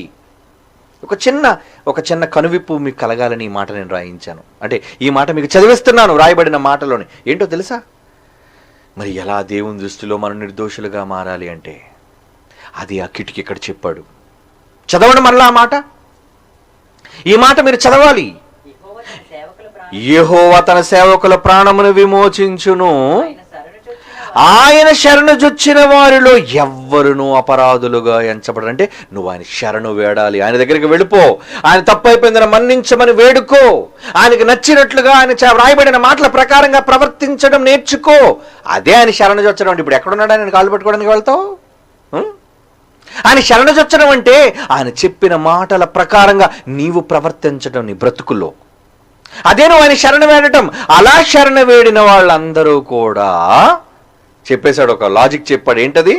ఒక చిన్న కనువిప్పు మీకు కలగాలని ఈ మాట నేను రాయించాను. అంటే ఈ మాట మీకు చదివిస్తున్నాను రాయబడిన మాటలోని. ఏంటో తెలుసా? మరి ఎలా దేవుని దృష్టిలో మనం నిర్దోషులుగా మారాలి అంటే అది ఆ కిటికీ ఇక్కడ చెప్పాడు. చదవండి మరలా ఆ మాట. ఈ మాట మీరు చదవాలి. యెహోవా తన సేవకుల ప్రాణమును విమోచించును, ఆయన శరణు జొచ్చిన వారిలో ఎవ్వరును అపరాధులుగా ఎంచబడరు. అంటే నువ్వు ఆయన శరణు వేడాలి, ఆయన దగ్గరికి వెళ్ళిపో, ఆయన తప్పైపోయిందని మన్నించమని వేడుకో, ఆయనకి నచ్చినట్లుగా ఆయన రాయబడిన మాటల ప్రకారంగా ప్రవర్తించడం నేర్చుకో. అదే ఆయన శరణు జొచ్చడం. అంటే ఇప్పుడు ఎక్కడున్నాడు ఆయన కాళ్ళు పట్టుకోవడానికి వెళ్తావు? ఆయన శరణు జొచ్చడం అంటే ఆయన చెప్పిన మాటల ప్రకారంగా నీవు ప్రవర్తించడం నీ బ్రతుకులో. అదే నువ్వు ఆయన శరణ వేడటం. అలా శరణ వేడిన వాళ్ళందరూ కూడా చెప్పేశాడు, ఒక లాజిక్ చెప్పాడు. ఏంటది?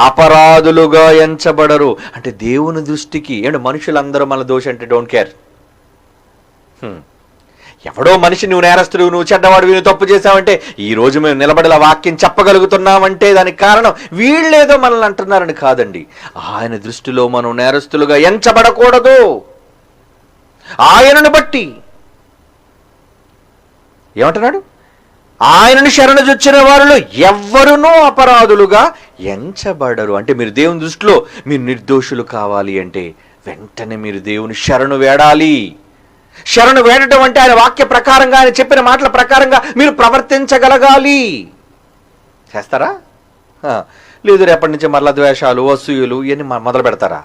అపరాధులుగా ఎంచబడరు. అంటే దేవుని దృష్టికి మనుషులందరూ మన దోషం అంటే డోంట్ కేర్. ఎవడో మనిషి నువ్వు నేరస్తుడు, నువ్వు చెడ్డవాడు, నువ్వు తప్పు చేశావంటే ఈ రోజు మేము నిలబడేలా వాక్యం చెప్పగలుగుతున్నామంటే దానికి కారణం వీళ్ళేదో మనల్ని అంటున్నారని కాదండి. ఆయన దృష్టిలో మనం నేరస్తులుగా ఎంచబడకూడదు. ఆయనను బట్టి ఏమంటున్నాడు? ఆయనను శరణుజొచ్చిన వారిలో ఎవ్వరునూ అపరాధులుగా ఎంచబడరు. అంటే మీరు దేవుని దృష్టిలో మీరు నిర్దోషులు కావాలి అంటే వెంటనే మీరు దేవుని శరణు వేడాలి. శరణు వేడటం అంటే ఆయన వాక్య ప్రకారంగా, ఆయన చెప్పిన మాటల ప్రకారంగా మీరు ప్రవర్తించగలగాలి. చేస్తారా? లేదు రేపటి నుంచి మరలా ద్వేషాలు, అసూయలు ఇవన్నీ మొదలు పెడతారా?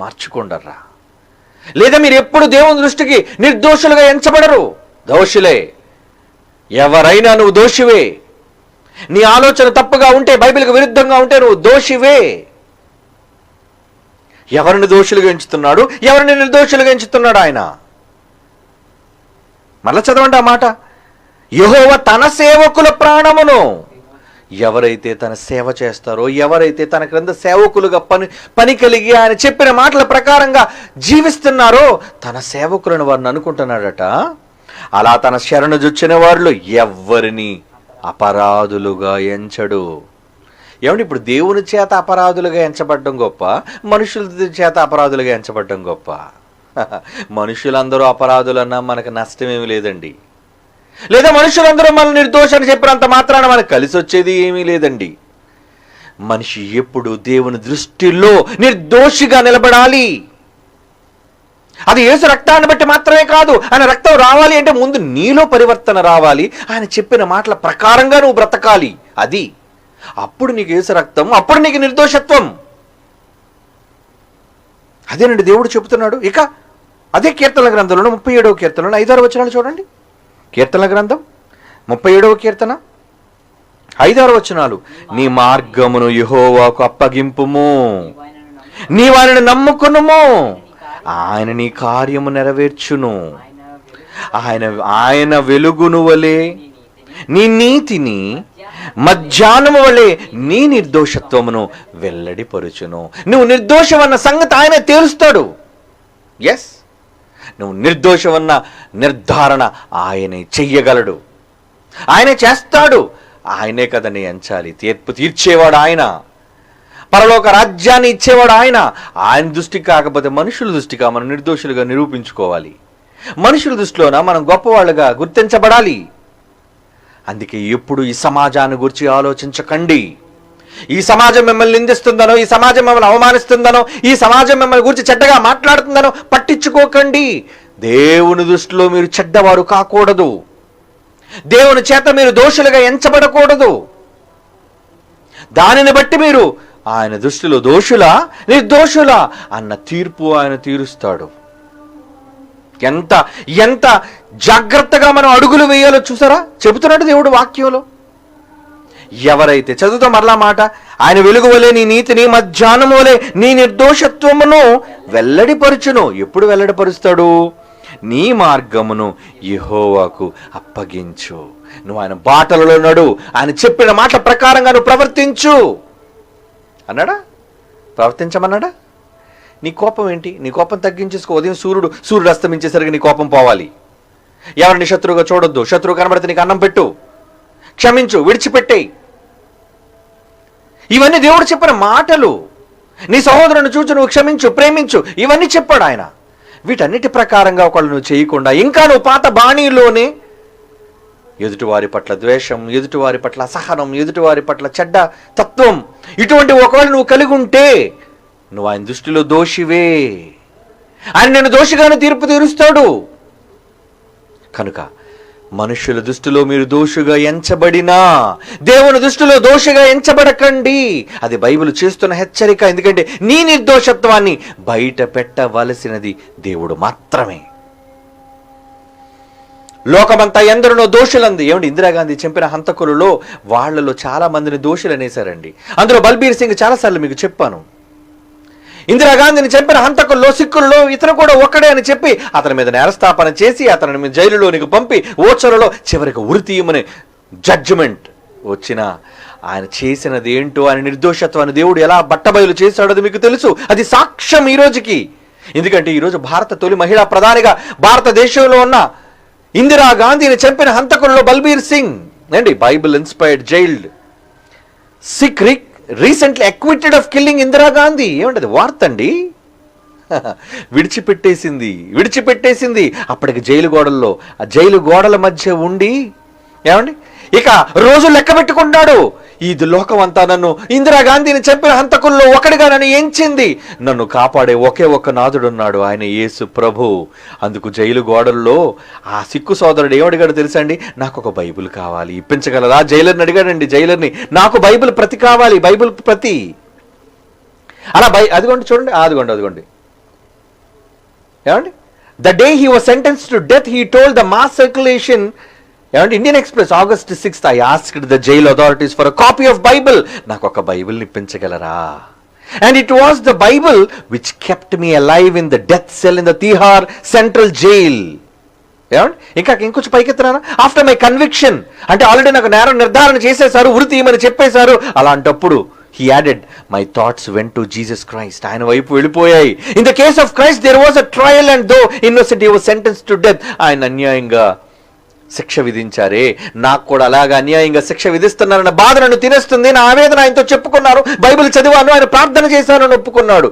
మార్చుకోండర్రా. లేదా మీరు ఎప్పుడు దేవుని దృష్టికి నిర్దోషులుగా ఎంచబడరు. దోషులే. ఎవరైనా నువ్వు దోషివే. నీ ఆలోచన తప్పుగా ఉంటే, బైబిల్కి విరుద్ధంగా ఉంటే నువ్వు దోషివే. ఎవరిని దోషులుగా ఎంచుతున్నాడు? ఎవరిని నిర్దోషులుగా ఎంచుతున్నాడు ఆయన? మళ్ళా చదవండి ఆ మాట. యెహోవా తన సేవకుల ప్రాణమును, ఎవరైతే తన సేవ చేస్తారో, ఎవరైతే తన క్రింద సేవకులుగా పని కలిగి ఆయన చెప్పిన మాటల ప్రకారంగా జీవిస్తున్నారో తన సేవకులను వారిని అనుకుంటున్నాడట. అలా తన శరణు జొచ్చిన వారిలో ఎవ్వరిని అపరాధులుగా ఎంచడు. ఏమంటే ఇప్పుడు దేవుని చేత అపరాధులుగా ఎంచబడ్డం గొప్ప, మనుషుల చేత అపరాధులుగా ఎంచబడ్డం గొప్ప? మనుషులందరూ అపరాధులన్నా మనకు నష్టమేమి లేదండి. లేదా మనుషులందరూ మన నిర్దోషాన్ని చెప్పినంత మాత్రాన మనకు కలిసి వచ్చేది ఏమీ లేదండి. మనిషి ఎప్పుడు దేవుని దృష్టిలో నిర్దోషిగా నిలబడాలి. అది యేసు రక్తాన్ని బట్టి మాత్రమే కాదు. ఆయన రక్తం రావాలి అంటే ముందు నీలో పరివర్తన రావాలి. ఆయన చెప్పిన మాటల ప్రకారంగా నువ్వు బ్రతకాలి. అది అప్పుడు నీకు యేసు రక్తం, అప్పుడు నీకు నిర్దోషత్వం. అదేనండి దేవుడు చెబుతున్నాడు. ఇక అదే కీర్తనల గ్రంథంలో 37వ కీర్తనలో 5-6 వచనాలు చూడండి. కీర్తనల గ్రంథం 37వ కీర్తన 5-6 వచనాలు. నీ మార్గమును యెహోవాకు అప్పగింపుము, నీవు ఆయనను నమ్ముకునుము, ఆయన నీ కార్యము నెరవేర్చును. ఆయన వెలుగును వలె నీ నీతిని, మధ్యాహ్నము వలె నీ నిర్దోషత్వమును వెల్లడిపరుచును. నువ్వు నిర్దోషమన్న సంగతి ఆయన తేలుస్తాడు. ఎస్, నువ్వు నిర్దోషమన్న నిర్ధారణ ఆయనే చెయ్యగలడు, ఆయనే చేస్తాడు. ఆయనే కదా నీ ఎంచాలి. తీర్పు తీర్చేవాడు ఆయన, పరలోక రాజ్యాన్ని ఇచ్చేవాడు ఆయన. ఆయన దృష్టికి కాకపోతే మనుషుల దృష్టిగా మనం నిర్దోషులుగా నిరూపించుకోవాలి. మనుషుల దృష్టిలోన మనం గొప్పవాళ్ళుగా గుర్తించబడాలి. అందుకే ఎప్పుడు ఈ సమాజాన్ని గురించి ఆలోచించకండి. ఈ సమాజం మిమ్మల్ని నిందిస్తుందనో, ఈ సమాజం మిమ్మల్ని అవమానిస్తుందనో, ఈ సమాజం మిమ్మల్ని గురించి చెడ్డగా మాట్లాడుతుందనో పట్టించుకోకండి. దేవుని దృష్టిలో మీరు చెడ్డవారు కాకూడదు. దేవుని చేత మీరు దోషులుగా ఎంచబడకూడదు. దానిని బట్టి మీరు ఆయన దృష్టిలో దోషులా నిర్దోషులా అన్న తీర్పు ఆయన తీరుస్తాడు. ఎంత ఎంత జాగ్రత్తగా మనం అడుగులు వేయాలో చూసారా, చెబుతున్నాడు దేవుడు వాక్యంలో. ఎవరైతే, చదువుతో మరలా మాట, ఆయన వెలుగు వలె నీ నీతిని, మధ్యాహ్నం వలె నీ నిర్దోషత్వమును వెల్లడిపరుచును. ఎప్పుడు వెల్లడిపరుస్తాడు? నీ మార్గమును యెహోవాకు అప్పగించు. నువ్వు ఆయన బాటలలో నడు, ఆయన చెప్పిన మాట ప్రకారంగా నువ్వు ప్రవర్తించు అన్నాడా? ప్రవర్తించమన్నాడా? నీ కోపం ఏంటి? నీ కోపం తగ్గించేసుకో. ఉదయం సూర్యుడు అస్తమించేసరికి నీ కోపం పోవాలి. ఎవరిని శత్రువుగా చూడొద్దు. శత్రువు కనబడితే నీకు అన్నం పెట్టు, క్షమించు, విడిచిపెట్టేయి. ఇవన్నీ దేవుడు చెప్పిన మాటలు. నీ సహోదరుని చూచు, నువ్వు క్షమించు, ప్రేమించు, ఇవన్నీ చెప్పాడు ఆయన. వీటన్నిటి ప్రకారంగా ఒకళ్ళు నువ్వు చేయకుండా ఇంకా నువ్వు పాత బాణీలోనే ఎదుటివారి పట్ల ద్వేషం, ఎదుటివారి పట్ల అసహనం, ఎదుటివారి పట్ల చెడ్డ తత్వం, ఇటువంటి ఒకవేళ నువ్వు కలిగి ఉంటే నువ్వు ఆయన దృష్టిలో దోషివే. ఆయన నేను దోషిగానే తీర్పు తీరుస్తాడు. కనుక మనుషుల దృష్టిలో మీరు దోషిగా ఎంచబడినా దేవుని దృష్టిలో దోషిగా ఎంచబడకండి. అది బైబిల్ చేస్తున్న హెచ్చరిక. ఎందుకంటే నీ నిర్దోషత్వాన్ని బయట పెట్టవలసినది దేవుడు మాత్రమే. లోకమంతా ఎందరినో దోషులంది. ఏమండి, ఇందిరాగాంధీ చంపిన హంతకులలో వాళ్లలో చాలా మందిని దోషులు అనేశారండి. అందులో బల్బీర్ సింగ్ చాలాసార్లు మీకు చెప్పాను. ఇందిరాగాంధీని చంపిన హంతకుల్లో, సిక్కుల్లో ఇతను కూడా ఒక్కడే అని చెప్పి అతని మీద నేరస్థాపన చేసి అతని జైలులోనికి పంపి ఓచరలో చివరికి ఉరి తీయమని జడ్జిమెంట్ వచ్చిన ఆయన చేసినది ఏంటో, ఆయన నిర్దోషత్వాన్ని దేవుడు ఎలా బట్టబయలు చేశాడో అది మీకు తెలుసు. అది సాక్ష్యం ఈ రోజుకి. ఎందుకంటే ఈరోజు భారత తొలి మహిళా ప్రధానిగా భారతదేశంలో ఉన్న ఇందిరాగాంధీని చంపిన హంతకుల్లో బల్బీర్ సింగ్ అండి, బైబిల్ inspired jailed Sikh recently acquitted of killing Indira Gandhi. ఏమంటది వార్త అండి. విడిచిపెట్టేసింది. అప్పటికి జైలు గోడల్లో, ఆ జైలు గోడల మధ్య ఉండి ఏమండి ఇక రోజు లెక్క పెట్టుకుంటాడు. ఇది లోకం అంతా నన్ను, ఇందిరాగాంధీని చంపిన హంతకుల్లో ఒకటిగా నన్ను ఎంచింది. నన్ను కాపాడే ఒకే ఒక్క నాథుడున్నాడు, ఆయన యేసు ప్రభు. అందుకు జైలు గోడల్లో ఆ సిక్కు సోదరుడు ఏమడిగాడు తెలుసండి? నాకు ఒక బైబిల్ కావాలి, ఇప్పించగలరా? జైలర్ని అడిగాడండి. జైలర్ని, నాకు బైబిల్ ప్రతి కావాలి, బైబిల్ ప్రతి. అలా అదిగోండి చూడండి, అదిగోండి ఏమండి, the day he was sentenced to death he told the mass circulation, ఏమంటే Indian Express, August 6th, I asked the jail authorities for a copy of Bible. నాకు ఒక Bible ఇప్పించగలరా? And it was the Bible which kept me alive in the death cell in the Tihar Central Jail. ఏమండి ఇంకా ఇంకొంచెం పైకెత్తున్నా, after my conviction, అంటే already నాకు నేరం నిర్ధారణ చేసేశారు, ఉరి తీయమని చెప్పేశారు. అలాంటప్పుడు he added, my thoughts went to Jesus Christ. ఆయన వైపు వెళ్ళిపోయాయి. In the case of Christ there was a trial and though innocent he was sentenced to death. ఆయన అన్యాయంగా శిక్ష విధించారే, నాకు కూడా అలాగా అన్యాయంగా శిక్ష విధిస్తున్నారన్న బాధ నన్ను తినేస్తుంది. నా ఆవేదన ఆయనతో చెప్పుకున్నాను, బైబిల్ చదివాను, ఆయన ప్రార్థన చేశాను అని ఒప్పుకున్నాడు.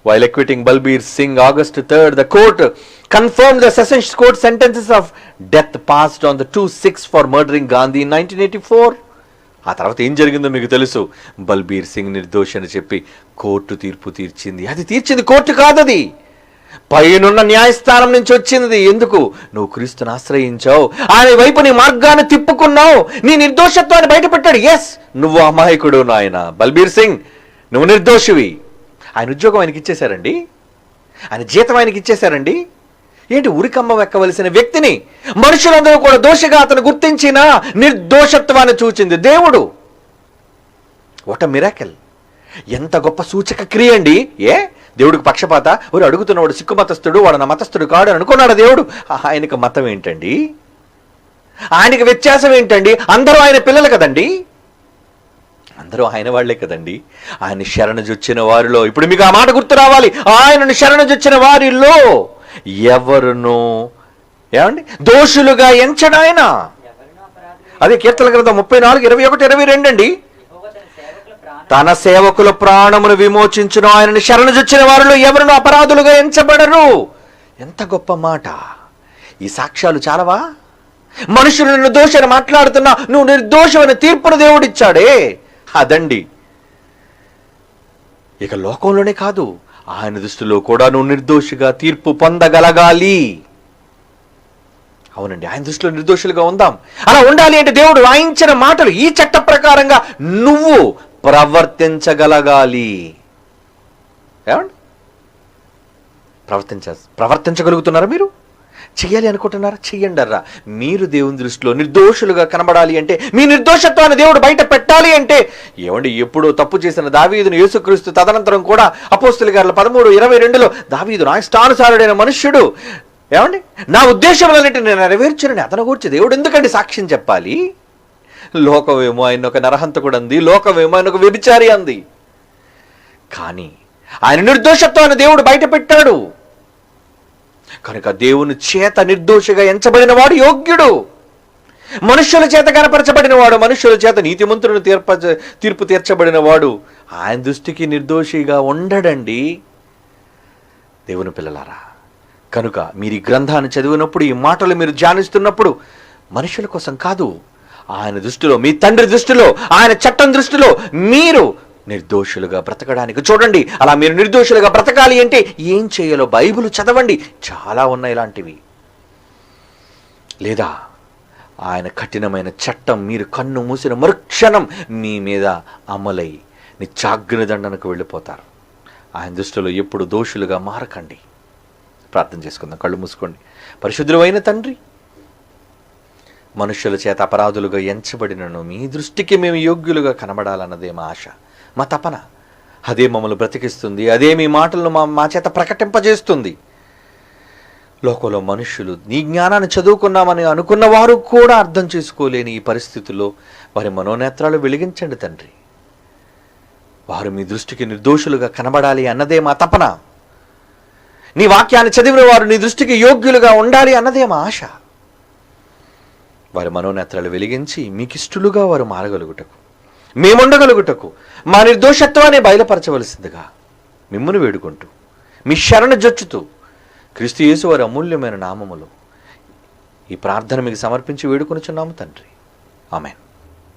While acquitting Balbir Singh, August 3rd, the court confirmed the Sessions Court sentences of death passed on the 2/6 for murdering Gandhi in 1984. ఆ తర్వాత ఏం జరిగిందో మీకు తెలుసు. బల్బీర్ సింగ్ నిర్దోషి అని చెప్పి కోర్టు తీర్పు తీర్చింది. అది తీర్చింది కోర్టు కాదది, పైనున్న న్యాయస్థానం నుంచి వచ్చింది. ఎందుకు? నువ్వు క్రీస్తుని ఆశ్రయించావు, ఆయన వైపు నీ మార్గాన్ని తిప్పుకున్నావు, నీ నిర్దోషత్వాన్ని బయటపెట్టాడు. ఎస్, నువ్వు అమాయకుడు నాయన బల్బీర్ సింగ్, నువ్వు నిర్దోషివి. ఆయన ఉద్యోగం ఆయనకి ఇచ్చేశారండి, ఆయన జీతం ఆయనకి ఇచ్చేశారండి. ఏంటి, ఉరికమ్మ వెక్కవలసిన వ్యక్తిని మనుషులందరూ కూడా దోషిగా అతను గుర్తించిన నిర్దోషత్వాన్ని చూచింది దేవుడు. What a miracle! ఎంత గొప్ప సూచక క్రియ అండి. దేవుడికి పక్షపాత? వాడు అడుగుతున్నవాడు సిక్కు మతస్థుడు, వాడు నా మతస్థుడు కాడు అని అనుకున్నాడు దేవుడు. ఆయనకు మతం ఏంటండి? ఆయనకి వ్యత్యాసం ఏంటండి? అందరూ ఆయన పిల్లలు కదండి, అందరూ ఆయన వాళ్లే కదండి. ఆయన శరణుజొచ్చిన వారిలో, ఇప్పుడు మీకు ఆ మాట గుర్తు రావాలి, ఆయనను శరణుజొచ్చిన వారిలో ఎవరును ఏమండి దోషులుగా ఎంచడాయన. అదే కీర్తన గ్రంథం 34, 21, 22 అండి. తన సేవకుల ప్రాణమును విమోచించును, ఆయనను శరణుజొచ్చిన వారిలో ఎవరును అపరాధులుగా ఎంచబడరు. ఎంత గొప్ప మాట! ఈ సాక్ష్యాలు చాలవా? మనుషులు నిర్దోషని మాట్లాడుతున్నా, నువ్వు నిర్దోషమైన తీర్పును దేవుడిచ్చాడే. అదండి ఇక లోకంలోనే కాదు, ఆయన దృష్టిలో కూడా నువ్వు నిర్దోషిగా తీర్పు పొందగలగాలి. అవునండి, ఆయన దృష్టిలో నిర్దోషులుగా ఉందాం. అలా ఉండాలి అంటే దేవుడు రాయించిన మాటలు ఈ చట్ట ప్రకారంగా నువ్వు ప్రవర్తించగలగాలి. ఏమండి, ప్రవర్తించగలుగుతున్నారా? మీరు చెయ్యాలి అనుకుంటున్నారా? చెయ్యండి అర్రా. మీరు దేవుని దృష్టిలో నిర్దోషులుగా కనబడాలి అంటే, మీ నిర్దోషత్వాన్ని దేవుడు బయట పెట్టాలి అంటే, ఏమండి, ఎప్పుడో తప్పు చేసిన దావీదును యేసుక్రీస్తు తదనంతరం కూడా అపోస్తుల కార్యాలు 13:22లో దావీదు నా ఇష్టానుసారుడైన మనుష్యుడు, ఏమండి, నా ఉద్దేశములన్నిటిని నేను నెరవేర్చునని అతను గురించి దేవుడు ఎందుకండి సాక్ష్యం చెప్పాలి? లోకమేమో ఆయన ఒక నరహంతకుడు అంది, లోకమేమో ఆయన ఒక వ్యభిచారి అంది. కానీ ఆయన నిర్దోషత్వాన్ని దేవుడు బయట పెట్టాడు కనుక దేవుని చేత నిర్దోషిగా ఎంచబడిన వాడు యోగ్యుడు. మనుష్యుల చేత కనపరచబడిన వాడు, మనుష్యుల చేత నీతిమంతులను తీర్పు తీర్చబడిన వాడు ఆయన దృష్టికి నిర్దోషిగా ఉండడండి. దేవుని పిల్లలారా, కనుక మీరు ఈ గ్రంథాన్ని చదివినప్పుడు, ఈ మాటలు మీరు ధ్యానిస్తున్నప్పుడు మనుషుల కోసం కాదు, ఆయన దృష్టిలో, మీ తండ్రి దృష్టిలో, ఆయన చట్టం దృష్టిలో మీరు నిర్దోషులుగా బ్రతకడానికి చూడండి. అలా మీరు నిర్దోషులుగా బ్రతకాలి అంటే ఏం చేయాలో బైబిల్ చదవండి, చాలా ఉన్నాయి ఇలాంటివి. లేదా ఆయన కఠినమైన చట్టం మీరు కన్ను మూసిన మరుక్షణం మీ మీద అమలై నిత్యాగ్ని దండనకు వెళ్ళిపోతారు. ఆయన దృష్టిలో ఎప్పుడు దోషులుగా మారకండి. ప్రార్థన చేసుకుందాం, కళ్ళు మూసుకోండి. పరిశుద్ధులు అయిన తండ్రి, మనుష్యుల చేత అపరాధులుగా ఎంచబడినను మీ దృష్టికి మేము యోగ్యులుగా కనబడాలన్నదే మా ఆశ, మా తపన. అదే మమ్మల్ని బ్రతికిస్తుంది, అదే మీ మాటలను మా చేత ప్రకటింపజేస్తుంది. లోకంలో మనుష్యులు నీ జ్ఞానాన్ని చదువుకున్నామని అనుకున్న వారు కూడా అర్థం చేసుకోలేని ఈ పరిస్థితుల్లో వారి మనోనేత్రాలు వెలిగించండి తండ్రి. వారు మీ దృష్టికి నిర్దోషులుగా కనబడాలి అన్నదే మా తపన. నీ వాక్యాన్ని చదివిన వారు నీ దృష్టికి యోగ్యులుగా ఉండాలి అన్నదే మా ఆశ. వారి మనోనేత్రాలు వెలిగించి మీకిష్టులుగా వారు మారగలుగుటకు, మేముండగలుగుటకు, మా నిర్దోషత్వాన్ని బయలుపరచవలసిందిగా మిమ్మును వేడుకుంటూ, మీ శరణ జొచ్చుతూ, క్రీస్తు యేసు వారి అమూల్యమైన నామములో ఈ ప్రార్థన మీకు సమర్పించి వేడుకొనుచున్నాము తండ్రి. ఆమేన్.